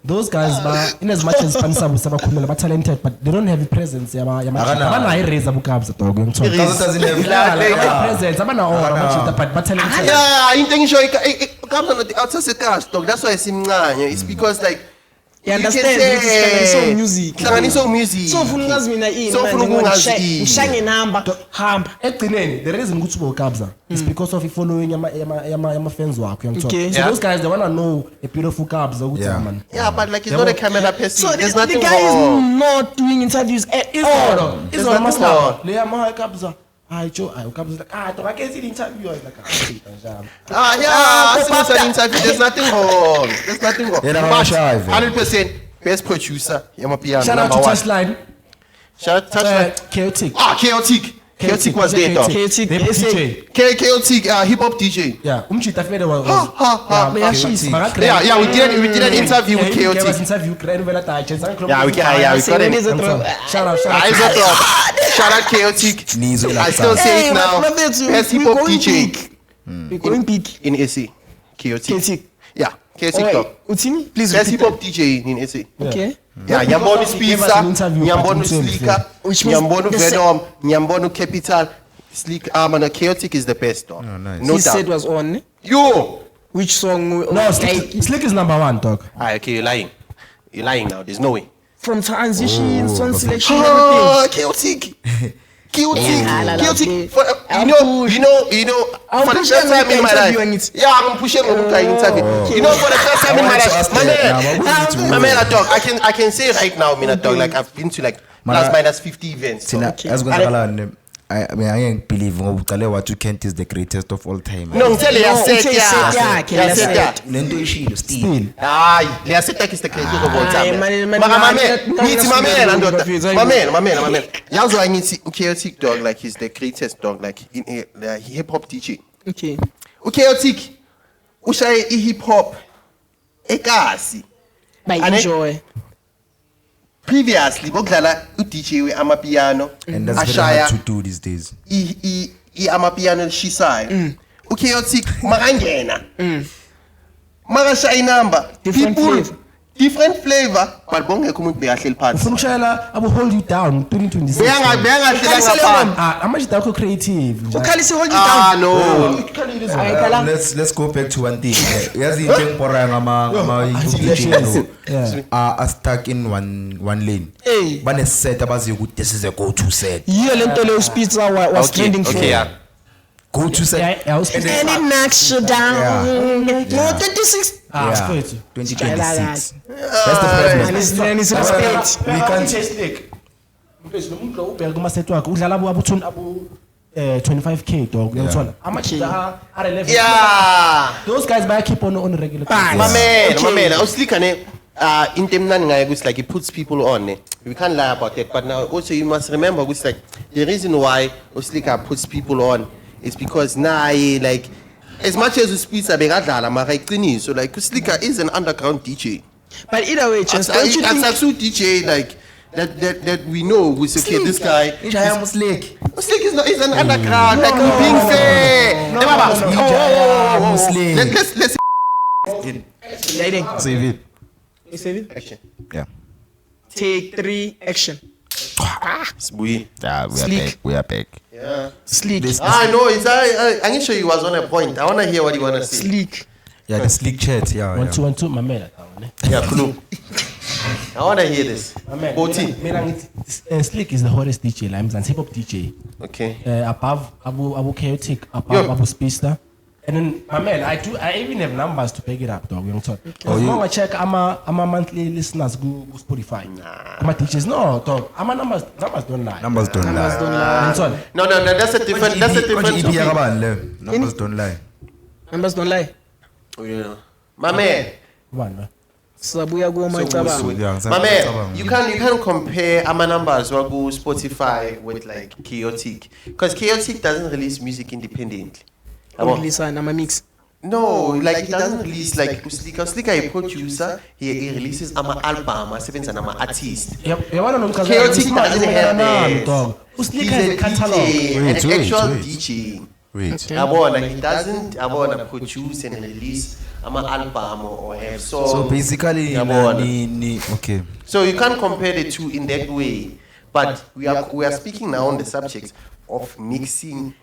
Those guys in as much as Panisabo Sabakumela are talented, but they don't have the presence. Yamana raise Abu Kabza dog. Kabza doesn't have. Presence. Abana but talented. Yeah, into ngisho Kabza not outside cast dog. That's why simncane. It's because like You understand ukuthi sihlanganiso music. Hlanganiso music. So ufuna ungazi mina ini. So ufuna ukungazi ini. Ushange number hamba. Ekugcineni the reason ukuthi ube Kabza is because of following yama fans wakho Okay. uyangithola. So Yeah. those guys they wanna know a beautiful Kabza ukuthi Yeah. man. Yeah, but like he's not a camera person. So There's the nothing guy is wrong. not doing interviews at all. There's nothing wrong. Le yama Kabza. Hayi Joe, ayi Kabza like to ake see the interview like njalo. It's an interview. There's nothing wrong. There's nothing wrong. Yeah, But I'm shy, 100% best producer. Yamapiano. Shout out to Touchline. Shout out to Touchline. Chaotic. Chaotic. Chaotic was there, though. Chaotic. The DJ. Chaotic, hip hop DJ. Yeah, Umchita Fede was. Chaotic. Yeah, we did an interview with Chaotic. Chaotic. Interview. Yeah, we got it. Shout out. Shout out Chaotic. Nizo I still say it now. Best hip hop DJ We're going big. in SA. Chaotic. Chaotic. Yeah, Chaotic. Dog. Utini? Please Best repeat hip hop DJ in SA. that. Okay. Yeah, Nyambono He gave us Spitzer, an interview Nyambono back in 2012. Slika, Which means Nyambono the se- Venom, Nyambono Capital, Sleek and Chaotic is the best dog. nice. No He said doubt. was on. Yo! Which song? No, Slick is number 1, dog. Okay, you're lying. You're lying now. There's no way. From transition, song selection, everything. Oh, Chaotic. Chaotic. Chaotic. For, you know, I'm for the pushing first time in my interviewing life. it. Yeah, I'm pushing Omuka interview. You know, for the first time in my life, my man, dog, I can say right now, mina dog, like I've been to like plus minus 50 events. Thina dog. azikwenzakalani I mean I ain't believe ngoba uqale wathi uKent is the greatest of all time. No, ngitshele yaset uthe yaset yakhe, yaset yaset. Lento ishilo still. Still. hayi leyaset is the greatest of all Hayi, time mani- maka mani- mamela mani- ngithi mani- mamela mani- ndoda mani- mamela yazi why ngithi uchaotic dog like he's the greatest dog like in a hip hop DJ Okay. uchaotic ushaye hip hop ekasi By Ane- enjoy. previously bokudlala uDJ we-amapiano And that's very ashaya hard to do these days. amapiano lishisayo uchaotic makangena makashaya inamba Different flavor. different flavor but bongekho umuntu bekahleli phansi Ufuna ukushayela abo hold you down 2026. beyangahlela Ukhalise ngaphansi Amajita akho creative. Ukhalise hold you down. no Hayi, kala. Let's go back to one thing. Yazi into engibora ngama DJs. DJs are stuck in one lane. Hey. Bane set abaziyo ukuthi this is a go to set. Yiyo lento le uspitzer was trending for. Go to set. Yeah, I was And it knocks you down. No, 26. Yeah. straight. 2026. That's the problem. And it's respect. We can't Slick. Mfethu nomuntu lo ubheka kuma set wakhe udlala abo 25k dog uyathola. Amajita are level. yeah Those guys buy keep on regular. mamela uslika ne into emnandi ngayo ukuthi like it puts people on ne we can't lie about that but now also you must remember ukuthi like the reason why uslika puts people on is because naye like as much as uspitzer bekadlala mara iqiniso like uslika is an underground DJ But either way, just don't you think? that's DJ like that we know who's okay this guy Ijaya Muslik. Slick is not is an underground like being fair Muslim. let's Lighting. Save it. You save it? action Yeah. Take 3, action. Sibuyi. Yeah, we are Sleek. back. We are back. Yeah. Sleek. No, it's I'm not sure you was on a point. I want to hear what you want to say. Sleek. Yeah, the sleek chat. Yeah, One, yeah. two, one, two, my man. Yeah, cool. I want to hear this. My man. 14. Sleek is the hottest DJ, like hip hop DJ. Okay. Above Abu Chaotic, above Yo. Abu Speedster. And then, my man, I even have numbers to back it up, dog. You know what I'm Oh, talking you- about? I check, I'm a monthly listeners go Spotify. I'm a teachers, no, dog. I'm a numbers don't lie. Numbers don't lie. Numbers don't lie. That's all. No, that's a different Konje EP topic. yakabani le? Numbers don't lie. Numbers don't lie. Oh, yeah. My man. Come on, man. Sabuya go my So, tabang. yeah, My man, you can't compare Ama Numbers or go Spotify with like Chaotic, because Chaotic doesn't release music independently. Listen, I'm a mix. No, like he doesn't release like Uslika is a producer. He releases Ama album, seven and Ama artist. Chaotic Chaotic doesn't have that. dog. He's Uslika has a a catalog. DJ, an Wait, actual wait. DJ. Wait. He doesn't produce and release Ama album or have songs. So basically, okay. So you can't compare the two in that way. But we are speaking now on the subject of mixing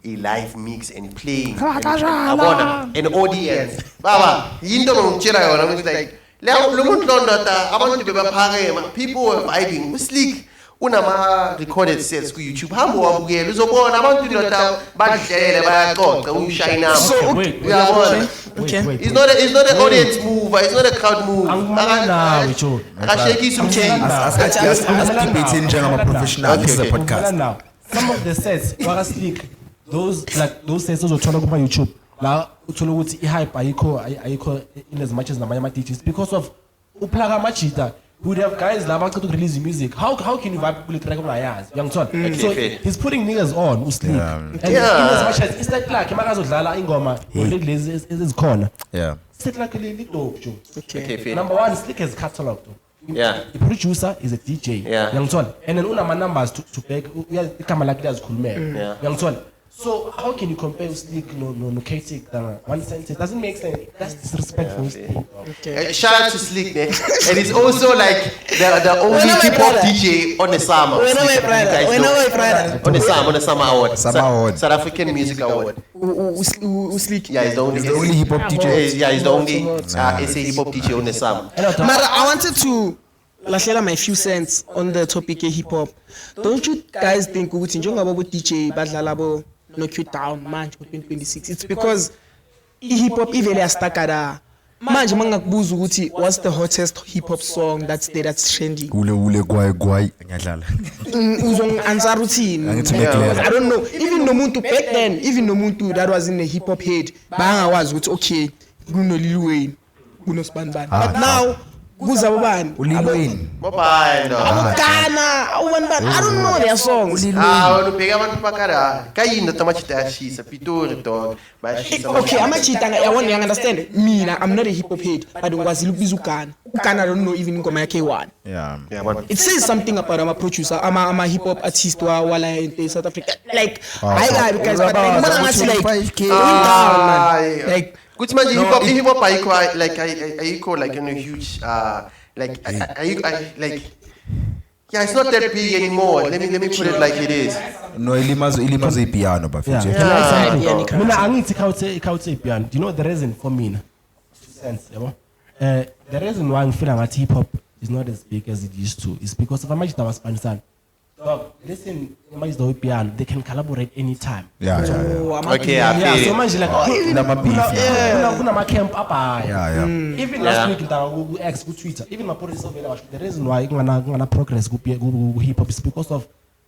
a live mix and playing an audience. Baba, yinto ngomtshela yona it's like lo muntu londoda abantu bebaphakema, people were vibing. Usleek unama recorded sets ku YouTube. Hambo wabukela uzobona abantu londoda badlele bayaxoxa ushayina. So, Wait, Uyabona? Okay. It's not an audience mover, it's not a crowd move. Angibona witsho. Akashekisa umthengi. Debating njengama-professional. This is a Okay. podcast. Now, some of the sets waka Sleek, those sets ozothola kuma YouTube la uthola ukuthi i-hype ayikho in as much as namanye ama-DJs because of uplug amajita. We would have guys laba aceda release music. How can you vibe kule track ungayazi? Uyangithola? So fair. he's putting niggas on usleep. And in Yeah. as much as it's like makazodlala ingoma lezi ezikhona. Yeah. Set like li dope jo. Okay, fair. Number one, Sleek has catalog though. Yeah. The producer is a DJ. Yeah. Uyangithola? And then unama numbers to back igama lakhe liyazikhulumela. Yeah. Uyangithola? So how can you compare Sleek no Chaotic one sentence? It doesn't make sense. That's disrespectful. Shout out to Sleek, man. And it's also like the only When am I hip hop brother? DJ on the summer. When am I Sleek, you brother? guys When know. am I brother? On the summer award. Summer award. South African Music Award. Usleek. Yeah, he's the only. He's the only hip hop DJ. Yeah, he's the only SA hip hop DJ on the summer. Mara, I wanted to lahlela my few cents on the topic of hip hop. Don't you guys think ukuthi njengoba bo DJ badlala bo knock you down manje ku 2026? It's because hip hop ivele yastakada. Manje mangakubuza ukuthi what's the hottest hip hop song that's trending? Ule gwai ngiyadlala. Uzong-answer uthini? Angithi make-clear. I don't know. Even nomuntu back then, even nomuntu that was in the hip hop head, bangawazi ukuthi okay, kuno Lil Wayne, kuno Sibani. But now kuza bobani? Lil Wayne. Bye-bye, no. Ghana, I don't know their songs. Wena ubheka abantu bakara. Kayini tamachita yashisa Pitori dog. Bayashisa. Okay, amachita I understand. Mina, I'm not a hip hop head, but ngwazi ukubiza uGhana. uGhana I don't know even ingoma yakhe one. Yeah. Yeah, man. It says something about I'm a producer, I'm a hip hop artist wala in South Africa. Like I got guys, but like man ngasi like going down, man. Like Good man, hip hop ayiko like in a huge like like yeah, it's not that big anymore. Let me put it like it is. No, ilimazo ipiano bafethu. Yeah. Mina angithi ikhawuthe ipiano. Do you know the reason for me? Sense, yabo. The reason why I feel like hip hop is not as big as it used to is because of Amajita was Spanish. Dog, listen, Amajita piano, they can collaborate anytime. Yeah. Okay, I Yeah, so feel it. manje like Nama beef. kuna camp apa. Yeah. Even last week ngitaka X ku Twitter, even my producer vele washo the reason why ngana progress ku hip hop is because of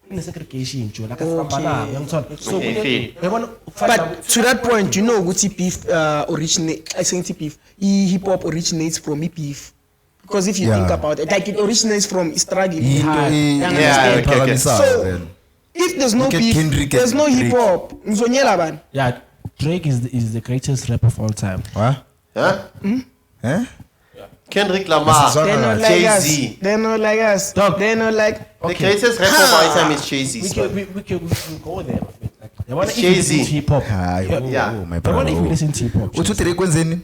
the segregation nje like asifambana uyangithola. So Okay, but to that point, you know ukuthi beef originate I think beef hip hop originates from beef. Because if you Yeah. think about it, like it originates from struggling Into hard. You i- understand? Yeah, okay. So if there's no Look at beef, Kendrick there's no and hip hop. Ngizonyela bani? yeah, Drake is the greatest rapper of all time. What? Huh? Eh? Kendrick Lamar, This is They're not like us. Jay-Z. They're not like us. Dog. They're not like. The greatest rapper of all time is Jay-Z. We can go there. Like, they want if Jay-Z. you listen to hip hop. Hayi. Yeah. Oh, my They want if you brother. listen to hip hop. Uthi Drake kwenzeni?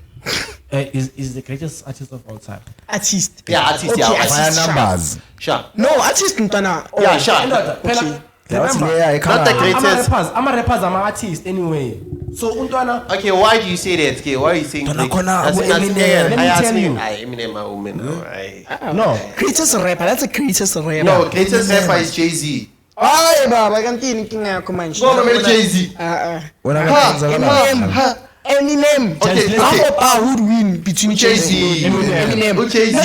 is the greatest artist of all time. Artist. Yeah, artist, Okay, yeah. artist, Via sharp. numbers. Sure. No, artist Ntwana. Oh, Yeah, sure. Phela, That's remember, yeah, Not the greatest. I'm a rappers, I'm an artist anyway. So Untwana, Okay, why do you say that? Okay, why are you saying Tona that? kona, That's Abu not- Eminem. yeah, Let I me asked tell me- you. Eminem, a woman. Alright. no. greatest rapper. That's the greatest rapper. No, greatest rapper is Jay-Z. Hayi baba kanti inkinga yakho manje. Go from Jay-Z. When I Ha, got Eminem, ha. Eminem. Okay, Just okay. How would win between Jay-Z. Eminem. Who Jay-Z?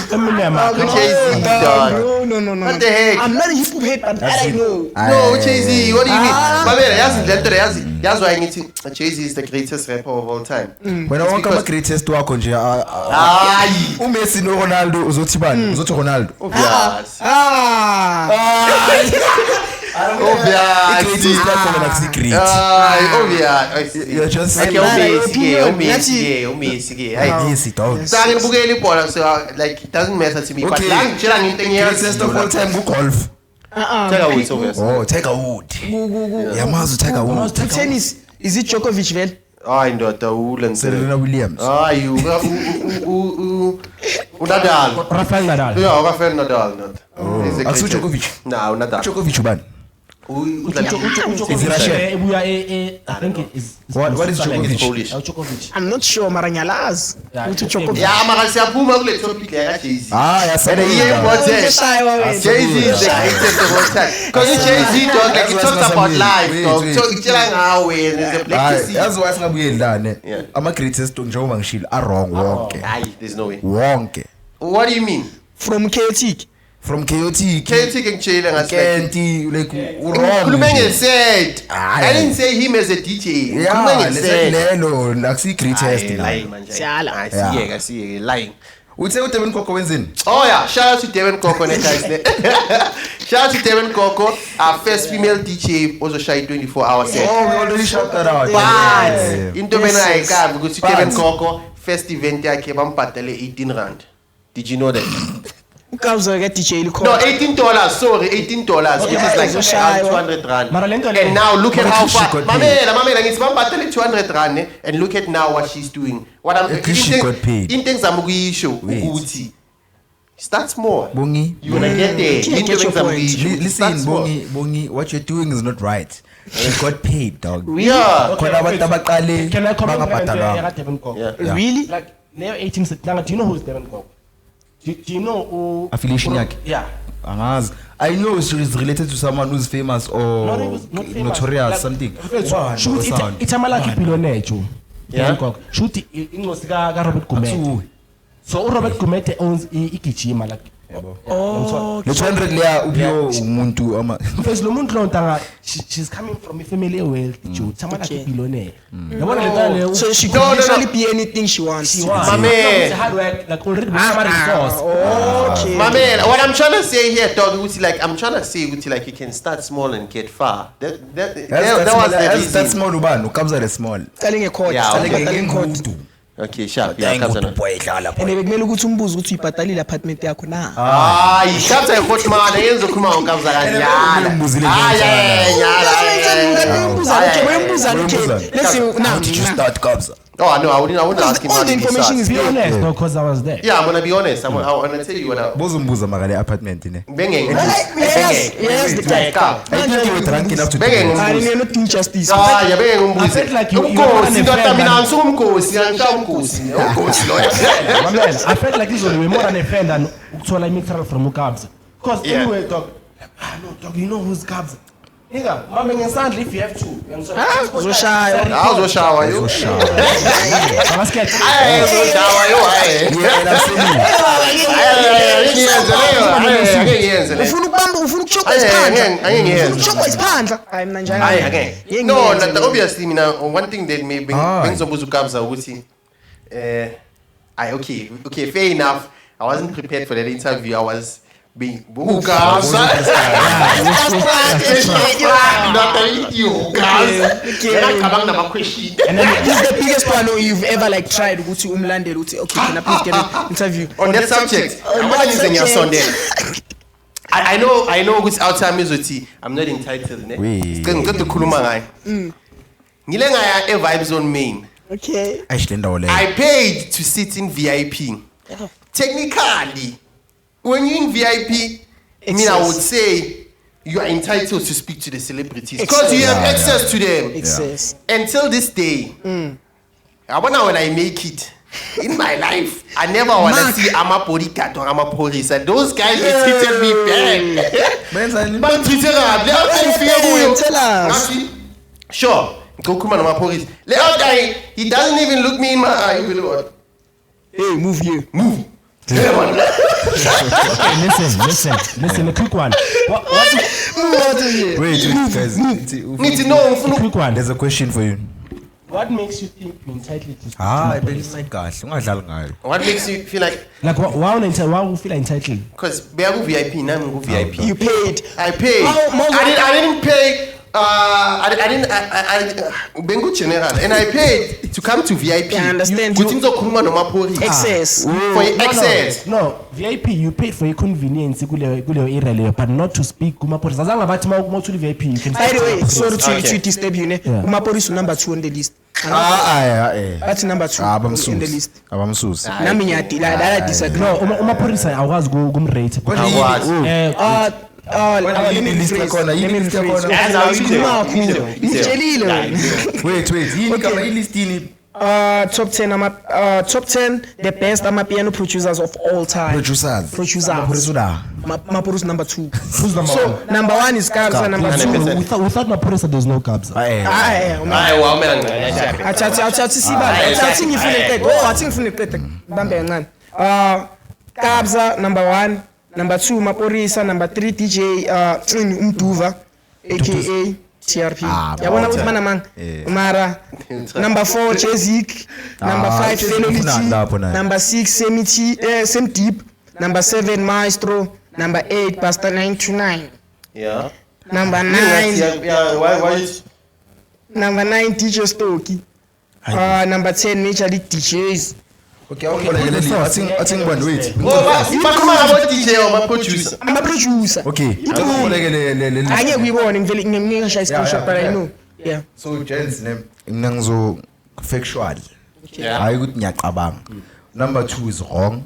Eminem. Who Jay-Z, dog? No. What the heck? I'm not a hip hop head, but that I know. No, Jay-Z. What do you mean? Mamela, yazi why ngithi Jay-Z is the greatest rapper of all time. When I want because- to greatest wakho nje Hayi. uMessi no Ronaldo uzothi bani uzothi Ronaldo Obvious. greatest Obvious. yakho mina kusi great Obvious. you're just Okay, saying Umesi ke. Hayi. yes dog Sangin bukeli ibhola so like it doesn't matter to me but Okay. la ngitshela ngento greatest of all time golf Tiger Woods obvious. oh Tiger Woods yamazi Tiger Woods Tennis. Is it Djokovic vele? Hayi ndoda ulenze. Serena Williams Hayi uNadal. Rafael Nadal. Yeah, Rafael Nadal not. Akusu Djokovic No, Nadal. Djokovic ubani Is it Russian? I think it is. What is I think it's Djokovic Polish. Djokovic. I'm not sure mara ngiyalazi. Yeah, Uthi yeah. Djokovic. Yeah, mara siyaphuma kule topic ya Jay-Z. yasana Yeah, but Jay-Z. Jay-Z is the greatest of all time. Because Jay-Z dog like he That's talks what's about happening. life Wait, dog. wait. So ngitshela ngawe and there's a black hayi to see. yazi why singabuyelane Yeah. ama greatest njengoba ngishilo are wrong wonke Hayi, there's no way. wonke What do you mean? From chaotic. from chaotic Chaotic ngitshela ngathi Kenti like Khulume ngeset. Hayi. I didn't say him as a DJ. Khulume yeah ngeset. lelo nakusi greatest Lying la manje. Siyala. Hayi siyeke lying. uthe uDevin Koko wenzeni Oh yeah, shout out to Devin Koko ne guys. Shout out to Devin Koko, our first female DJ also shy 24-hour set. oh we already shout that out But into mina Yes, ayikabi ukuthi But- Devin Koko first event yakhe bambhadale 18 rand. Did you know that? Ukawuza ke DJ No, likhona. $18. Sorry, $18. Which is like Zoshaya. 200 rand. Mara lento le- And now look at Mara how she far. got paid. Mamela, ngithi bambhadale 200 rand and look at now what she's doing. What I'm At least she got paid. into engizama ukuyisho Wait. ukuthi start small. Bongi You wanna get there. Yeah, Into get your engizama point. ukuyisho. listen Start small. Bongi what you're doing is not right she got paid dog Yeah. khona abantu abaqale Can I comment on bangabhadalwa Devin Cook? Yeah. Really? Like, Leo 18 September, do you know who's Devin Cook? Do you know who? Affiliation yakhe? Yeah. angazi I know she's related to someone who's famous or Not famous. notorious Like, something Shoot, it's a malaki billionaire, Joe. Yeah. Devin Cook. Shoot, ingosi ka Robert Gumete. So Robert Gumete owns Igijima, like. Oh, le 200 leya uphiwo umuntu ama Because lo muntu lo ntanga, she's coming from a family wealth, Joe. It's a malaki Okay. billionaire. Yabona le nto leyo. so she No, could no, no. literally be anything she wants. She was. My man. It's hard work, like already become a resource. Okay. My man, what I'm trying to say here, dog, which like I'm trying to say, which like you can start small and get far. That was the that's reason. small ubani ukabza le small Cale ngekhodi. Yeah, Cale okay. ngekhodi. Okay, sharp. Yeah, Thank Kabza you no. boy dlala And bekumele ukuthi umbuzo ukuthi uyibhadalile apartment yakho na. Ah, Kabza yakhoti mana yenza ukukhuluma ngoKabza kanjalo. Umbuzile Ah, yeah, yeah. Let's say now. how did you start kabza Oh no, I wouldn't ask him how All the did he information is start. Be there. honest, no, because I was there. Yeah, I'm gonna be honest. I'm gonna tell you what I. bozombuza makale apartment ne Bengeng. Yes, the guy. I think you were drunk enough to do Bengeng. that. I didn't know doing justice. Ah, yeah, bengeng I felt umbuzi. like you were Umkhosi an ndoda offender. mina ngisumkhosi, ngisha umkhosi. Umkhosi lo. My man, I felt like this was way more than a friend than ukuthola imixer from Ukabza. Because Yeah. anyway, dog, no, dog, you know who's Kabza. Nigga, mama ngesandla if you have to. Uzoshaya. Awuzoshawa yo. I'm scared. Hayi, uzoshawa yo, hayi. Yeah, that's Angiyenze leyo. Ufuna ukubamba, ufuna ukuchoka Angeke, isiphandla. angeke ngiyenze. Ufuna ukuchoka isiphandla. Hayi mina njalo. Hayi angeke. No, obviously mina one thing that maybe Hayi. bengizobuza uKabza ukuthi okay, fair enough. I wasn't prepared for that interview. I was being uKabza. Not you, uKabza. Ngicabanga nama-question. This is the biggest one you've ever like tried ukuthi umlandeli uthi okay can I please get an interview On that subject, On I'm that not using your subject. Sunday. I know ukuthi outside izothi I'm not entitled ne. Wee. Ngicela ukukhuluma ngayo. Ngile ngaya e-Vibe Zone main. Okay. Ayishile ndawo leyo. I paid to sit in VIP. Technically, when you're in VIP, I mean, I would say you are entitled to speak to the celebrities because you have access to them. Access. Until this day, I wonder when I make it in my life, I never want to see Amapolicat or Amapolis, and those guys they treated me bad. But treated Tell us. Sure, go come on Amapolis. The other guy, he doesn't even look me in my eye. You know what? Hey, move here. Move. Okay, listen, a quick one. Wait, guys. Need to know. A quick one. There's a question for you. What makes you think you're entitled to speak I to believe Amapolis? my gosh. Ungadlali ngayo. What makes you feel like? Like, why you feel entitled? Because we are VIP, now I'm VIP. You paid. I paid. I didn't pay. I didn't. Bengo General, and I paid to come to VIP. I understand. You think so? Kuruma no mapori. Excess. For excess. No, VIP, you paid for inconvenience, but not to speak. Amapolis. As long as you VIP, you can. By the way, sorry Okay. to disturb you. Umapolis number 2 on the list. That's number 2 in the list. Abamsusi. Nami ngiyadila, I disagree. No, Amapolis, I was go rate. Let me list rephrase. yakhona, yini list yakhona? That's how you do it. Ngitshelile wena. Wait, yini kama ilistini? Top 10 the best amapiano producers of all time. Producers. Maporis number 2. Who's number So one? number 1 is Kabza, number 2 100%. Without Amapolis, there's no Kabza. Aye, wow, man. athi sibale athi ngifune qede athi ngifune qede bambe kancane Kabza number 1, number 2 Maporisa, number 3 DJ Cini Umduva aka TRP yabona ukuthi bana manga mara number 4 Jezik, number 5 Felolity, number 6 Sem Deep, number 7 Maestro, number 8 Pastor 929, Yeah. number 9 Yeah. Why? number 9 DJ Stoki, number 10 Major League DJs. Okay, I think one wait. Come about DJ or my producer. I'm a producer. Okay. Angeke uyibone ngivele ngingashaya screenshot but I know. Yeah. So Jen's name ngizo factual. Hayi ukuthi ngiyacabanga. Number 2 is wrong.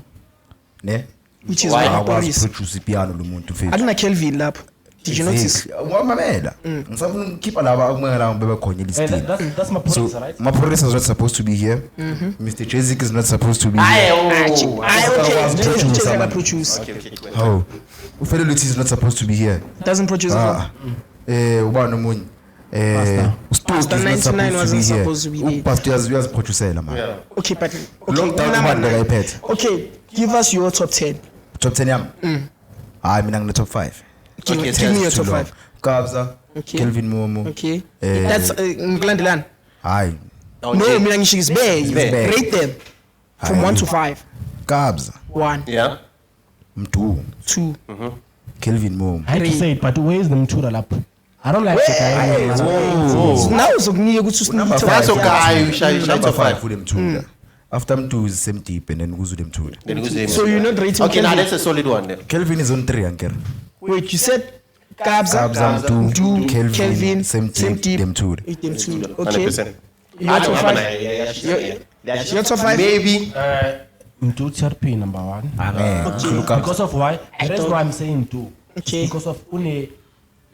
Ne? Which is Why? why I was Maporisa. produce piano lo muntu mfethu. Akuna Kelvin lapho. Did you notice? Wamamela. Ngisafuna ukukhipha laba akumela bebe khona elistini. That's Amapolis, So right? Maporisa is not supposed to be here. Mr. Jezik is not supposed to be here. I producer, okay. Check man. produce. Oh. Ufelolity is not supposed to be here. Doesn't produce Ah. Ubani omunye. Ustoki is not 99 wasn't supposed to be there. Pastor uyaziproducela man. Okay, but Lockdown ubani akayiphethe. Okay, give us your top 10. Top 10 yami. Hayi mina ngine top 5. Give me your top 5. Kabza, Okay. Kelvin Momo. Okay. That's ngilandelana. Hayi. No, mina ngisho is bad. bad. Rate them from 1 to 5. Kabza, 1, Yeah. Mdu, 2. Kelvin Momo. I hate to say it, but where is the Mtura lap? I don't like the guy. Now uzokunika ukuthi usinike That's top 5. okay. You shall Number top 5 5. for them two. After Mdu is Sem Deep and then Guzu them two. So you're not rating Okay, now Kelvin. that's a solid one then. Kelvin is on 3 anker. Wait, you said Kabza, Kabza, Mdu, Kelvin, Kelvin, Sem Deep, them two. Them two. Okay. 100%. Your top 5. Your top 5. Maybe. Mtu TRP number 1. Okay. Because of why? The reason why I'm saying 2. Okay. Because of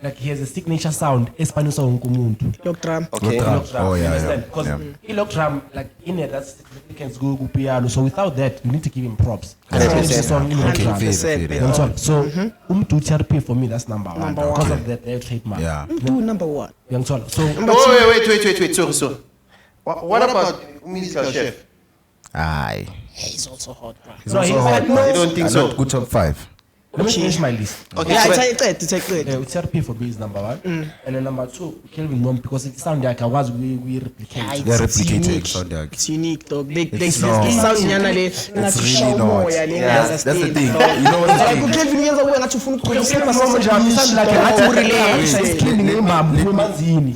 like he has a signature sound Espanosa unkumuntu. Lock drum. Okay. Oh yeah, yeah. Because yeah. Lock drum, like in it, that's significance go piano. So without that, you need to give him props. 100%. Song in Lock drum. Fair, 100%. fair, You know yeah. what I'm saying? So TRP for me, that's number 1. Number Because one. of that, their trademark. Yeah. Do number 1. You know what I'm saying? So Oh, wait. Sorry. What about musical chef? Aye. He's also hot, bro. He's No, also he's hot. like, no. You don't think so? Not good top 5. let me finish my list. Okay, Yeah, so it's a good. TRP for me is number 1. And then number 2, Kelvin Mom, because it sounds like I was we replicate. They're replicated, unique. sound like. It's unique, dog. They It's not. sound nyana le. It's really not. That's the thing. You know what Like the thing? Kelvin yenza kuya ngathi ufuna ukukhulisa Mom sound like a cleaning name, Manzini.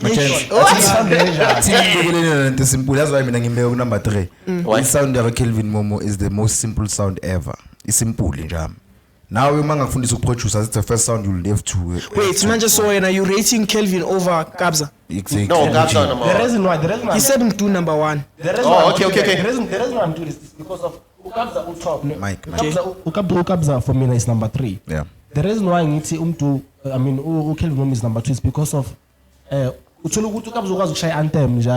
Simple. That's why mina ngimbeka number 3. Why? The sound of Kelvin Momo is the most simple sound ever. It's simple njam. Now we mangafundisa ukuproducer, it's the first sound you'll have to Wait, manje so when are you rating Kelvin over Kabza? exactly. No, Kabza number The one. reason why He said him do number one. The reason Oh, why I'm okay, doing okay, that- okay. The reason why I'm doing this is because of Ukabza utop. Mike. Ukabza for me is number 3. Yeah. The reason why ngithi Kelvin Mom is number 2 is because of uthola ukuthi Ukabza ukwazi ukushaya anthem nje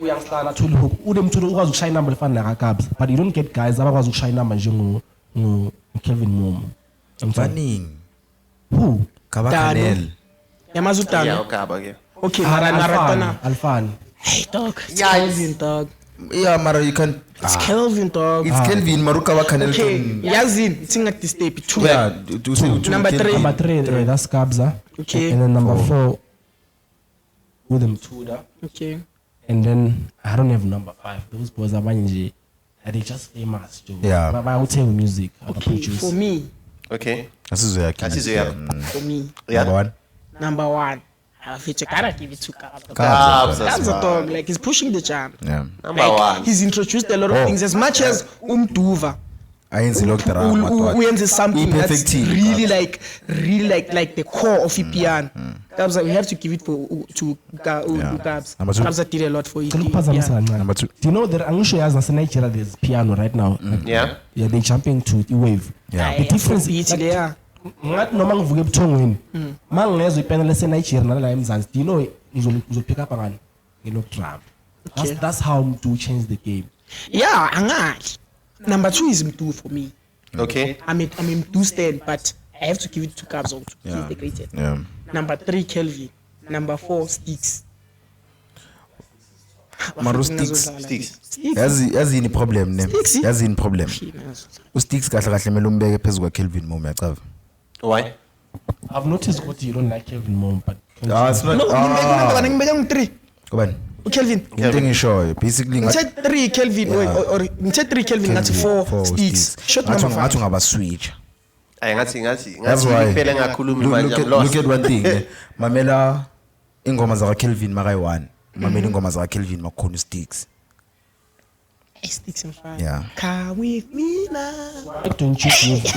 uyangihlala thola hook unemthulo ukwazi ukushaya number lefana nakakabza but you don't get guys abakwazi ukushaya number njengo Kelvin Mom. Fanning. Who? Kabakanel. Yamazi Yeah, utana. okay, yeah. Okay, mara naratana. Alfan. Hey dog, it's Yeah, Kelvin dog. Yeah, mara you can. It's Kelvin dog. It's Kelvin Maruka Bakanel. Okay, yazin, it's in this step 2. Yeah, Number 3. Number 3 that's Kabza. Okay. And then number 4 with them Tuda. Okay. And then I don't have number 5. Those boys are manji. They just famous, Joe. Yeah. But I would tell music. Okay, for me, Okay. This is where That is where. for me, Yeah. Number 1. number 1. I gotta give it to Kabza. Kabza. That's a dog, like he's pushing the jam. Yeah. Number Like, one. he's introduced a lot of things as much as Umduva. Ayenzi lokhu drama. Uyenze something that's Perfectile. really like the core of piano. Kabza, we have to give it to Kabza. Number 2. Kabza did a lot for it. Yeah. Number 2. Do you know that I'm sure as in Nigeria there's piano right now? Yeah. Yeah, they're jumping to the wave. Yeah. The difference is like, there. ngathi noma ngivuke ebuthongweni mangingezwe ipanel leseNigeria nala eMzansi do you know ngizopick up ngani ngelok drum. That's how to change the game. Yeah, angazi. Number 2 is Mdu for me. Okay. I'm Mdu stand, but I have to give it to Kabza. He's the greatest. Yeah. Number 3, Kelvin. Number 4, Sticks. Maro Sticks. Sticks. Yazi ni problem ne. Sticks, Yazi ni problem. Sticks kahle kahle mele umbeke phezulu kwa Kelvin Mom yacava. Why? I've noticed what you don't like Kelvin Mom but It's not. No, ngibeka 3. Kubani? Kelvin. Into engishoyo basically Ngithe 3 Kelvin or ngithe 3 Kelvin ngathi 4 Sticks. Shot number 5. ngathi ungaba switch. Ngathi That's why. phela ngakhulumi manje I'm Look lost. at one thing. Mamela ingoma za Kelvin makai 1. Mamela ingoma za Kelvin makhona Sticks. Sticks and 5. Yeah. Come with me now. why don't you give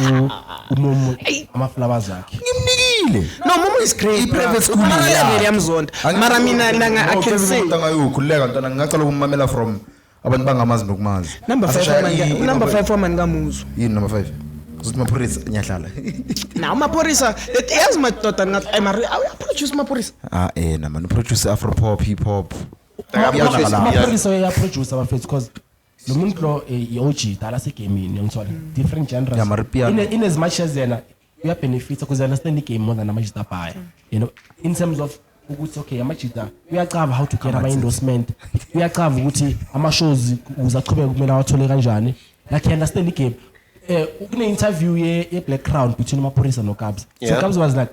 uMomo ama-flowers akhe? Ngimnikile. No, Momo is great. I-private school Mara yakhe. yamzonda. Mara mina I can say ukhuleka ntana ngicela ukumamela from abantu bangamazi nokumazi. number 5 number 5 woman ngamuzwa. Yini number 5? Kuzothi maphorisa nyahlala. Now maphorisa yazi madoda ngathi ay mara produce maphorisa. Man produce Afro pop, hip hop. Amaphorisa uyaproduce abafethu because lo muntu lo i-OG dala segamini yangithola different genres Yeah, mara piano. in as much as yena uyabenefita because understand the game more than amajita abhaya you know in terms of ukuthi okay amajita uyacava how to get ama-endorsement uyacava ukuthi ama-shows ukuze aqhubeke kumele awathole kanjani like he understand the game kune-interview ye-Black Crown between amaphorisa noKabza so Yeah. Kabza was like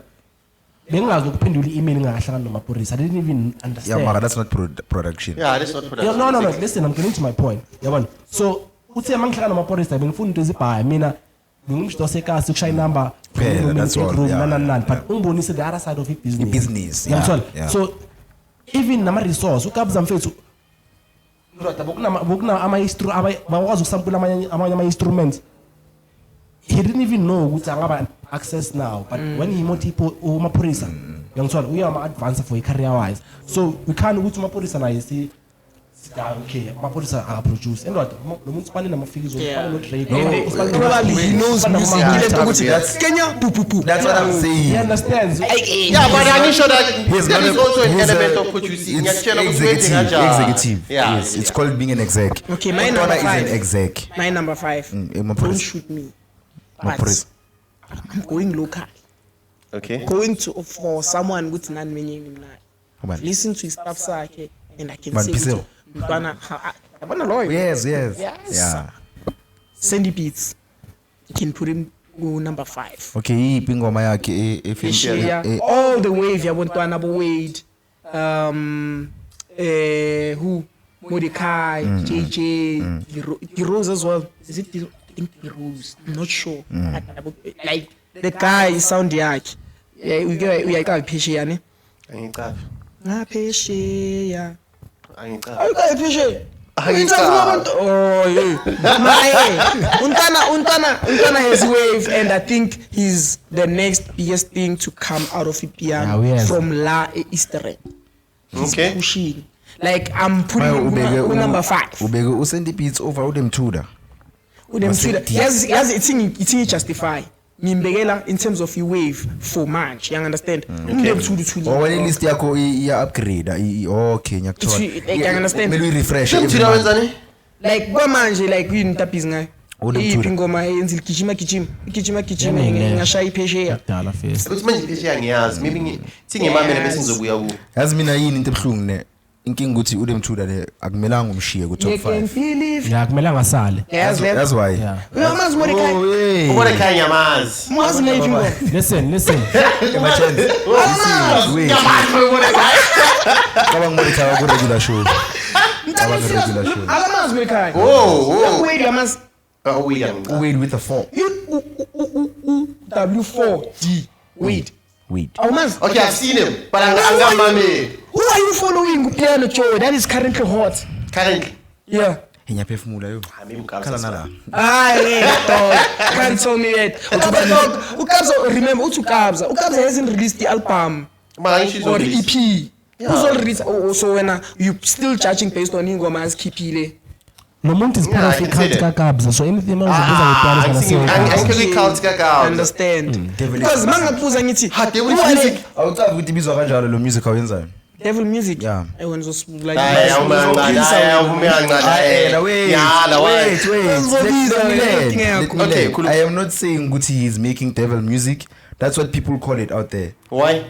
bengingazi ukuphendula i-email ngingahlangana nomaphorisa I didn't even understand Yeah, mara that's not production. Yeah, that's not Yeah, production. no, listen, I'm getting to my point. Yabona. So, uthe mangihlangana namaphorisa bengifuna into ezibhaya mina ngingumshito wasekasi ukushaya number Phela, that's all, yeah, nani but ungibonise the other side of business. Business, Yamthola. yeah. So, even nama-resource uKabza mfethu ndoda bokuna bakwazi ukusampula amanye ama-instruments he didn't even know ukuthi angaba access now but when he more people umaphorisa yangithola uyama-advance for i-career wise so we can't ukuthi umaphorisa naye okay amaphorisa akaproduce endoda lo muntu sibane namafikizo Yeah. no-Drake Probably he knows music. Ile ukuthi Kenya pu pu pu. That's what I'm saying. he understands Yeah, but I'm sure that He's there is gonna- also an he's element a- of producing. It's Ngiyakutshela ukuthi wenze executive. kanjani. Yeah. Yes, it's called being an exec. Okay, my Ntwana number is 5. an exec. My number 5. Don't Maphorisa. shoot me. But Maphorisa. I'm going local. Okay. Going to for someone with none many Come on. listen to his stuff sakhe and I can Man, say Pisel. mntwana yabona loyo Yes. Yes. Yeah. Sandy Beats you can put him go number 5 Okay, iyiphi ingoma yakhe Phesheya, all the way yabontwana bo Wade who Mordecai JJ Rose as well is it I think Rose I'm not sure like the guy sound yakhe uyayika Phesheya ne Angicabi. ngaphesheya Angicabi. ayika Phesheya Oh yeah. Untana has wave, and I think he's the next biggest thing to come out of piano from La Easter egg. He's pushing. Like I'm putting number 5. Ubeke usend the beats over udem Tudor. Yes, it's justify. Ngimbekela in terms of wave for manje, you understand? Oh, when list yakho iya upgrade. Okay, ngiyakuthola. You understand? Mele refresh. Like kwa manje like uyintapizi ngayo. Ingoma yenza igijima ngashaya iphesheya. Dala face. Uthi manje phesheya ngiyazi. Maybe singimamele bese ngizobuya ku. Yazi mina yini into ebhlungu ne? Inkinga ukuthi udem Tudor le akumelanga umshiye ku top 5. Yeah, kumele ngasale. That's why. Uyamazi Mordecai. Mordecai yamazi. Mazi na ifingo. Listen. Wait. Kabang Mordecai ku regular show. Alamazi Mordecai. Oh. Wait, yamazi. Wait with a 4. W4D. Wait. Alamazi. Okay, I've seen him, but angamame. Who are you following Piano Joe? That is currently hot. Currently. Yeah. Ngiyaphefumula yo. Khala nala. Can't tell me that. Ukabza, remember, Ukabza hasn't released the album or the EP. Who's all released? So when you still judging based on Ingoma's Kipile. No muntu is part of the cult kakabza, so anything else I understand. Because mangabuza ngithi Devil Music. Awucazi ukuthi ibizwa kanjalo lo music awenzayo. Devil Music. Yeah. I want to like Okay, cool. I am not saying ukuthi he's making devil music. That's what people call it out there. Why?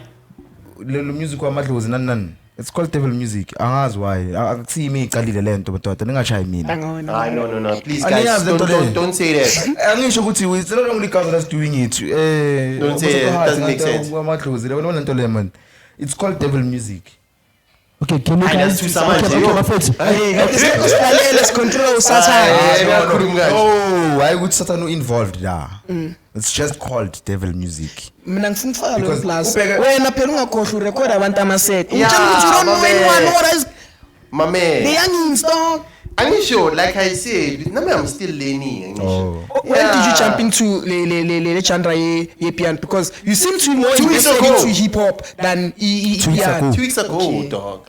Lo music wamadlozi nani. It's called devil music. Angazi why. Akusi imi iqalile lento but ningashayi mina. No. Please guys, don't say that. Angisho ukuthi it's not only guys that's doing it. Don't say it. Doesn't make sense. Wamadlozi lento lento le man. It's called devil music. Okay, can you guys let's control Satan. Oh, I would Satan involved there. It's just called devil music. Mina ngifuna ukufaka lo plus. Wena phela ungakhohlwa record abantu amaset. You don't know anyone what is my man. The youngins dog. I'm sure, like I said, I'm still learning. When did you jump into le genre ye piano? Because you seem to be more 2 weeks invested ago into hip hop than piano. 2 weeks ago, Okay. dog.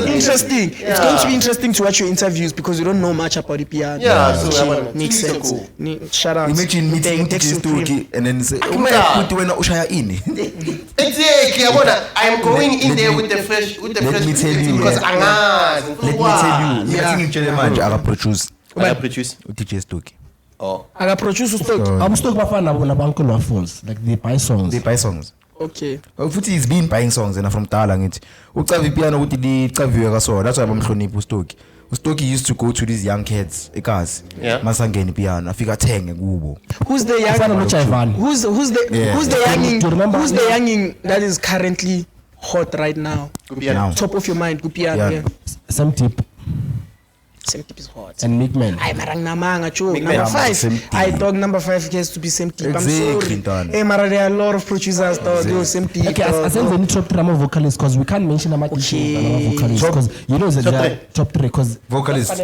Interesting. It's going to be interesting to watch your interviews because you don't know much about the piano. Yeah, so makes 2 weeks sense. ago. Shout out. Imagine meeting Tuki and then say, "Oh my God, when ushaya ini." Exactly. I'm going in there with the fresh Let me tell you, because let me tell you, meeting manje akaproduce. I produce. DJ Stoki. Oh. I got produce stock. I'm stuck bafana uncle waffles, like they buy songs. They buy songs. Okay. Futhi he's been buying songs and from Tala ngithi. Ucavi piano ukuthi licaviwe kaso. That's why bamhlonipha uStoki. uStoki used to go to these young kids eKazi. Yeah. Masangeni piano afika athenge kubo. Who's the young? Who's the younging that is currently hot right now? Now. Top of your mind, Kupiano. Yeah. Some tip Same tip is hot. and Nickman. I marang namanga cho. Number Yeah, 5. same tip. I dog number 5 has to be same tip. Exactly, I'm sorry. Done. Hey, Mara, there are a lot of producers that do same tip. Okay, I said the top 3 vocalists because we can't mention about vocalists because you know that top 3 because Vocalist.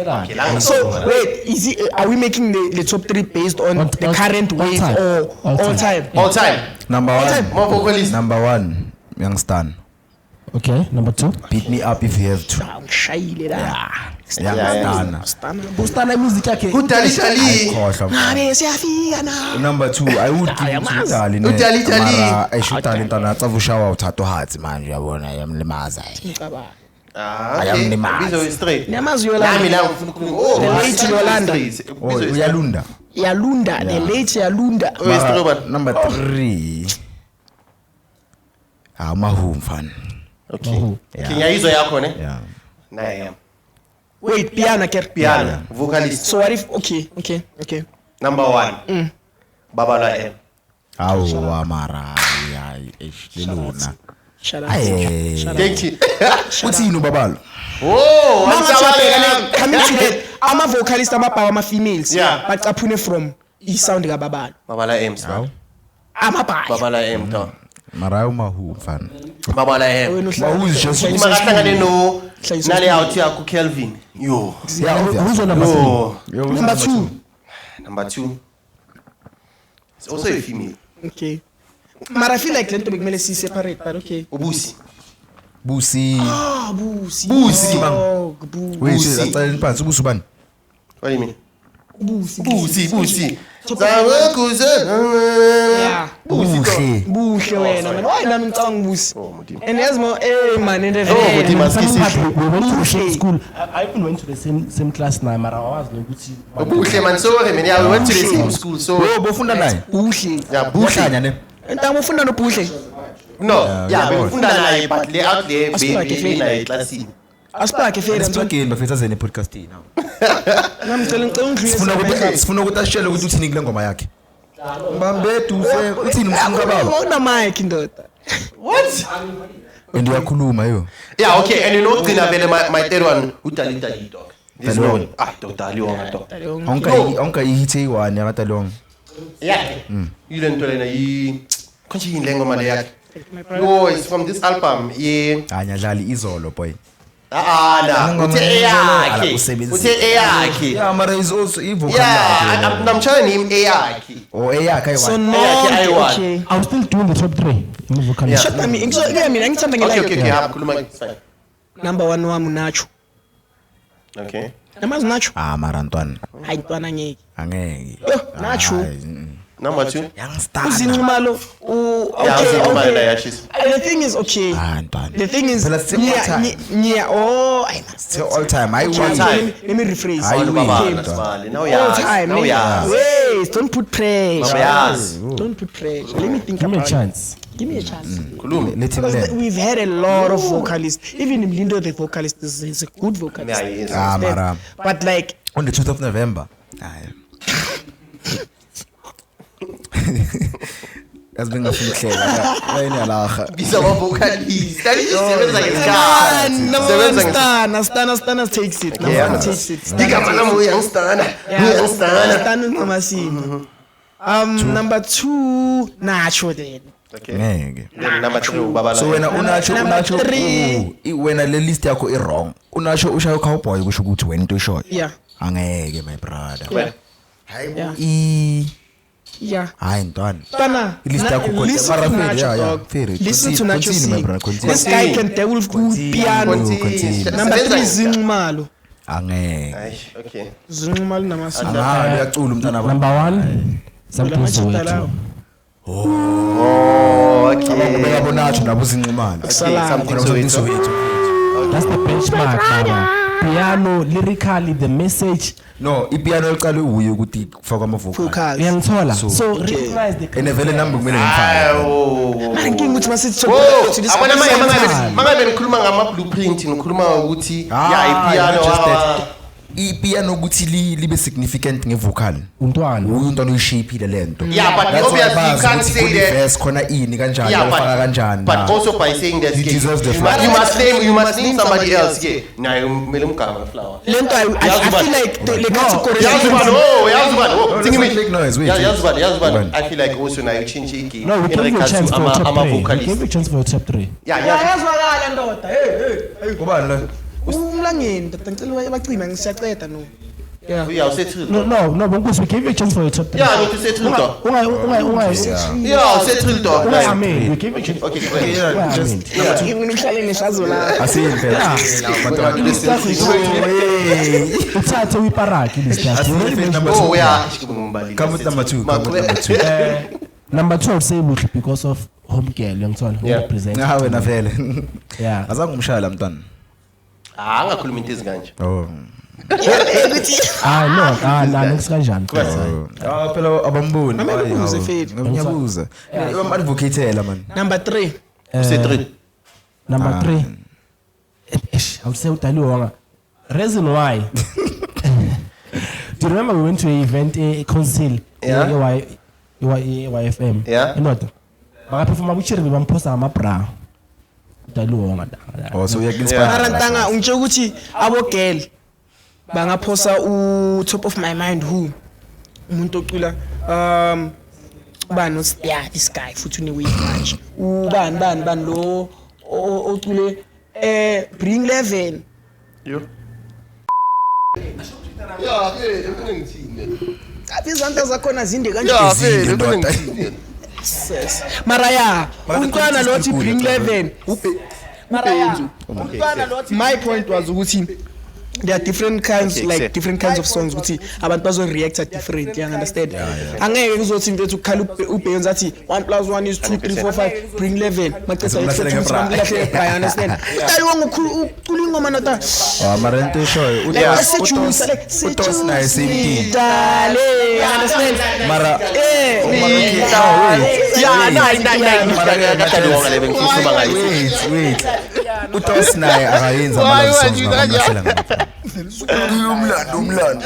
So wait, is it? Are we making the top 3 based on the current wave or all time? All time. Number time. More vocalists. Number 1, Young Stan. okay, number 2. Beat me up if you have to. Shayile la. Stan. Bustana music yake. Udali. Khohlwa. Ngabe siyafika na. Number 2, I would give Udali. Udali. Mara ayishutali intana tsavushawa uthatha uhatsi manje uyabona yamlimaza. Ngicabanga. Bizo straight. Nyamazi Yolanda. La ngifuna ukukhuluma. The late Yolanda. Uyalunda. Yalunda, the late Yalunda. Number 3. Mahu mfana. Okay. Kinyaizo yako ne? Yeah. Naam. Wait, piano. Vocalist. So what if? Okay. Number 1. Babala M. Awu mara ya leluna. Shut up. Thank you. Uthini ubabalo? Oh, coming to that. I'm a vocalist, I'm a females. Yeah. But apune from sound ka babalo. Babala M. I'm a bad. Babala M. Mara umahu mfana. Babala he. Mahu is just Makahlangane no Hlayiso nale out ya ku Kelvin. Yo. Who's on number 3? Yo. Number 2. Number 2. It's also a female. Okay. But I feel like lento bekumele si separate, but okay. Ubusi. Busi. Ah, Busi. Busi, man. Oh, Busi. Wait, Busi. that's in pants. Busi ban. What do you mean? Busi. Busi. Yeah. Busi. Buhle wena man. Why nami ngicanga Busi? Oh, Mutima. And there's more man in the Mutima, We went to the same Okay. school. I even went to the same class now. Mara was no good. Buhle man, sorry man. Yeah, we went to the same school. So Oh, bofunda naye. Buhle. yeah, Buhle. Buhlanya ne. Entanga ufunda no Buhle. No, yeah, we funda naye but le out there Asipake baby fake. naye classini. Asipake fair and Sibakeni bafetha zene podcast hii now. ngicela Sifuna ngidlulise. sifuna ukuthi ashele ukuthi uthini kule ngoma yakhe. Mbambethu uthini mfuna baba. Una mic ndoda. What? And uyakhuluma yo. Yeah, okay, and you know Gcina vele my third one Utali dog. This Talong. one. Ah, Dr. Leon dog. Onka ihithe iwani yakatalong. Yeah. Yile nto lena konje inlengo mali yakhe. Yo, it's from this album. Yeah. Anyadlali izolo boy. Na. Uthe eyakhe. Usebenzisa. Uthe eyakhe. Yeah, mara is also vocal Yeah, yakhe. I'm trying to name eyakhe. Oh, eyakhe So ayiwani. no. Yeah, I Okay. I was still doing the top 3. In the vocal. Yeah. Shut up me. Ngizolika mina ngithanda Okay, ngelike. okay, okay. Khuluma it's fine. Number 1 wami Nacho. Okay. Namazi Nacho. Ah, mara ntwana. Hayi ntwana ngeke. Angeke. Yo, Nacho. Number 2. Youngster. Uzinxumalo Yeah, okay. Uzinxumalo Okay. yeah, she's The thing is okay. Ah, ntwana. The thing is Phela sithi all time. yeah, oh, I must Till all time. I Okay, will. All time. let me rephrase. Hayi, All wait, babana Dog. sibali. Now All yes. time. Now yes. Wait, don't put pressure. Baba yes. Don't put pressure. Let me think Give me a about chance. it. Give me a chance. Khuluma. Let him Because learn. we've had a lot of vocalists. Even Lindo, the vocalist, is a good vocalist. Yeah, he is. Ah, mara. But like, On the 12th of November. As being a flickhead. Wayne alaga. Bisa wa vocalist. That is sebenza ngesikhathi. Stana takes it. Yeah. Stana takes it. Igama lami uyangistana. Uyangistana. Stana Namasini. Number 2, Nacho then. Okay. Ngeke. Then number 3 ubabala. So wena unacho Number 3. wena le list yakho i wrong. Unacho ushayo cowboy kusho ukuthi wena into shoyo. Yeah. Angeke my brother. Well, Hayi Yeah. hayi ntwana. Stana. List yakho Listen to mara fair, Nacho, yeah, yeah, dog. fair. Listen to Nacho Continue, my sing. brother, continue. This guy can delve good piano. Continue. Number 3 Zinxumalo. Angeke. Ay, okay. Zinxumalo Namasini. Angalo uyacula umntana baba. Number 1. Something Lamachita so. lawo. Oh, okay. Abangobeka bonacho nabo zinxumana. Okay, Salad. something Khona so something it's Soweto. That's the benchmark. Baba. Piano, lyrically, the message. No, ipiano liqale uye ukuthi kufakwa ama vocal. Vocals. Uyangithola. So recognize the Ene vele number kumele Ah, ngimfake. oh. Manje ngingi ukuthi masithi Oh, to this abona episode. mangabe ngikhuluma ngama blueprint ngikhuluma ukuthi Ah, yeah ipiano not just that. Ipiano ukuthi libe significant ngevocal. Untwana. Uyu untwana uyishapile lento. Yeah, but That's why obviously you bazi can't ukuthi say kule that. verse khona ini kanjani Yeah, ufaka kanjani. but also by saying that He deserves the you flower. must name somebody else. Yeah, nayo kumele umgama flower. Lento I feel like the category Yazubani, oh, Yazubani, oh, let's thinking not me. make noise, wait, Yeah, wait. Yazubani. I feel like also now you change it again. No, we in gave you a regards chance to for top ama 3. We vocalist. gave you a chance for top 3. Yeah. yazwakala ndoda. Hey. Kubani la? Umlangeni ndoda ngicela bacima ngisiyaqeda no. Yeah. Yeah, say true. No, Bongus, we gave you a chance for your top 3. Yeah, I need to say true though. Yeah, say true though. I mean, we gave you a chance. Okay, go ahead. Yeah, just Ngihlale neshazola. asiyini phela. Uthathe uyiparaki listart. Oh, yeah. Come with number 2. Come with number 2. Number 2 I would say Mutli because of home girl, ngiyangithola. Yeah. Represent. Ngawe wena vele. Yeah. Azange umshaya mntwana. Angakhuluma into ezikanje. Oh. No, ngikanjani. Ah phela abamboni. Nami ngibuze Fedi. Ngiyabuza. Advocatela man. Number 3. Say true. Number 3. I would say Utali Wanga. Reason why? Do you remember we went to an event, a council, Yeah. YFM? Yeah. You know what? Bakaperforma kuchiri bamposta amabra. Utali Wanga. Oh so uyakinspire. Arantanga ungitsho ukuthi abo girl bangaphosa u top of my mind who umuntu ocula ubani yeah this guy futhi une weight manje ubani lo ocule bring 11 Yo. Yeah, vele ngithini. izandla zakhona zinde kanje Yeah, vele ndoda. ngithini. mara ya Mara umntwana the lothi bring context 11 mara ya umntwana lothi my point was ukuthi there are different kinds Okay, like sir. different kinds of songs ukuthi abantu bazo react different you understand angeke kuzothi mfethu ukhala ubeyonza athi 1 + 1 is 2 3 4 5 bring 11 maqesa Azomlahleka efethu bra. umlahle bra you understand utali ucula ingoma nota mara into eshoyo utos naye same thing dale you understand mara Yeah, wait utos naye akayenza ama love songs ngamahlela ngapha umlando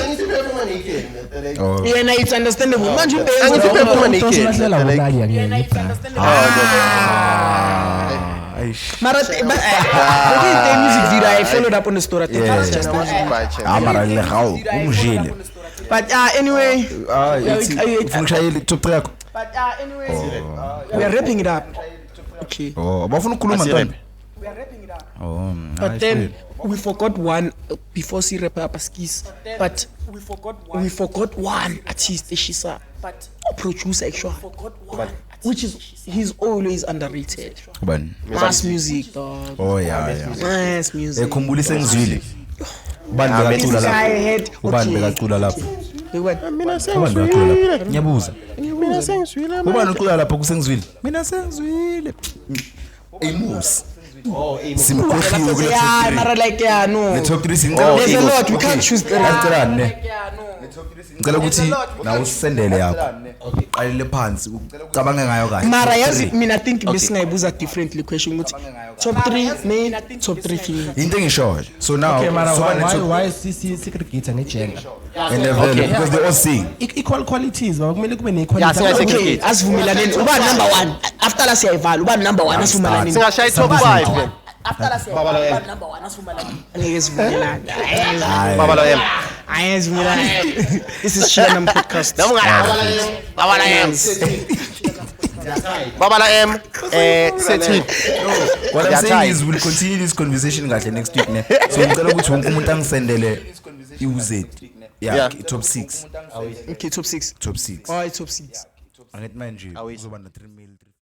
yena it's understandable manje Angithi ubeyonza phuma naked. Lahlela ngolaki ngiyena mara the music video I followed up on the story I think Yeah. it's just mara le gawo umjile but anyway ufuna ukushayela top 3 yakho we are wrapping it up okay bafuna ukukhuluma ntwana but then we forgot one before si wrap up skis but we forgot one artist eshisa but producer actually which is he's always underrated ubani mass music dog yeah mass music ekhumbulise ngizwile ubani bekacula lapho ubani bekacula lapho ubani bekacula lapho ngiyabuza ubani ucula lapho kusengizwile mina sengizwile emusi simkhohliwe kule yeah top mara like yeah no 3 top 3 there's singicela a lot we can't choose the ngicela ngicela ukuthi nawo usendele yakho qalile phansi ucabange ngayo kahle mara yazi mina I think besingayibuza differently question ukuthi top 3 main top 3 female into engishoyo so now okay mara so why segregate ngegender and because they all sing equal qualities baba kumele kube Yeah, ne-equality singayi-segregate. okay asivumelaneni ubani number 1 after la siyayivala ubani number 1 asivumelaneni Singashaya top 5 then. after la siyayivala ubani number 1 asivumelaneni angeke sivumelane Baba lo M. ayesivumelane this is Shanam podcast Baba la M. Baba la M. Sethi. what I'm Yeah, saying tight. is we'll continue this conversation kahle next week ne so ngicela ukuthi wonke umuntu angisendele iUZ Yeah. top 6 okay top 6 top 6 oh top 6 angithi manje uzoba na 3 mil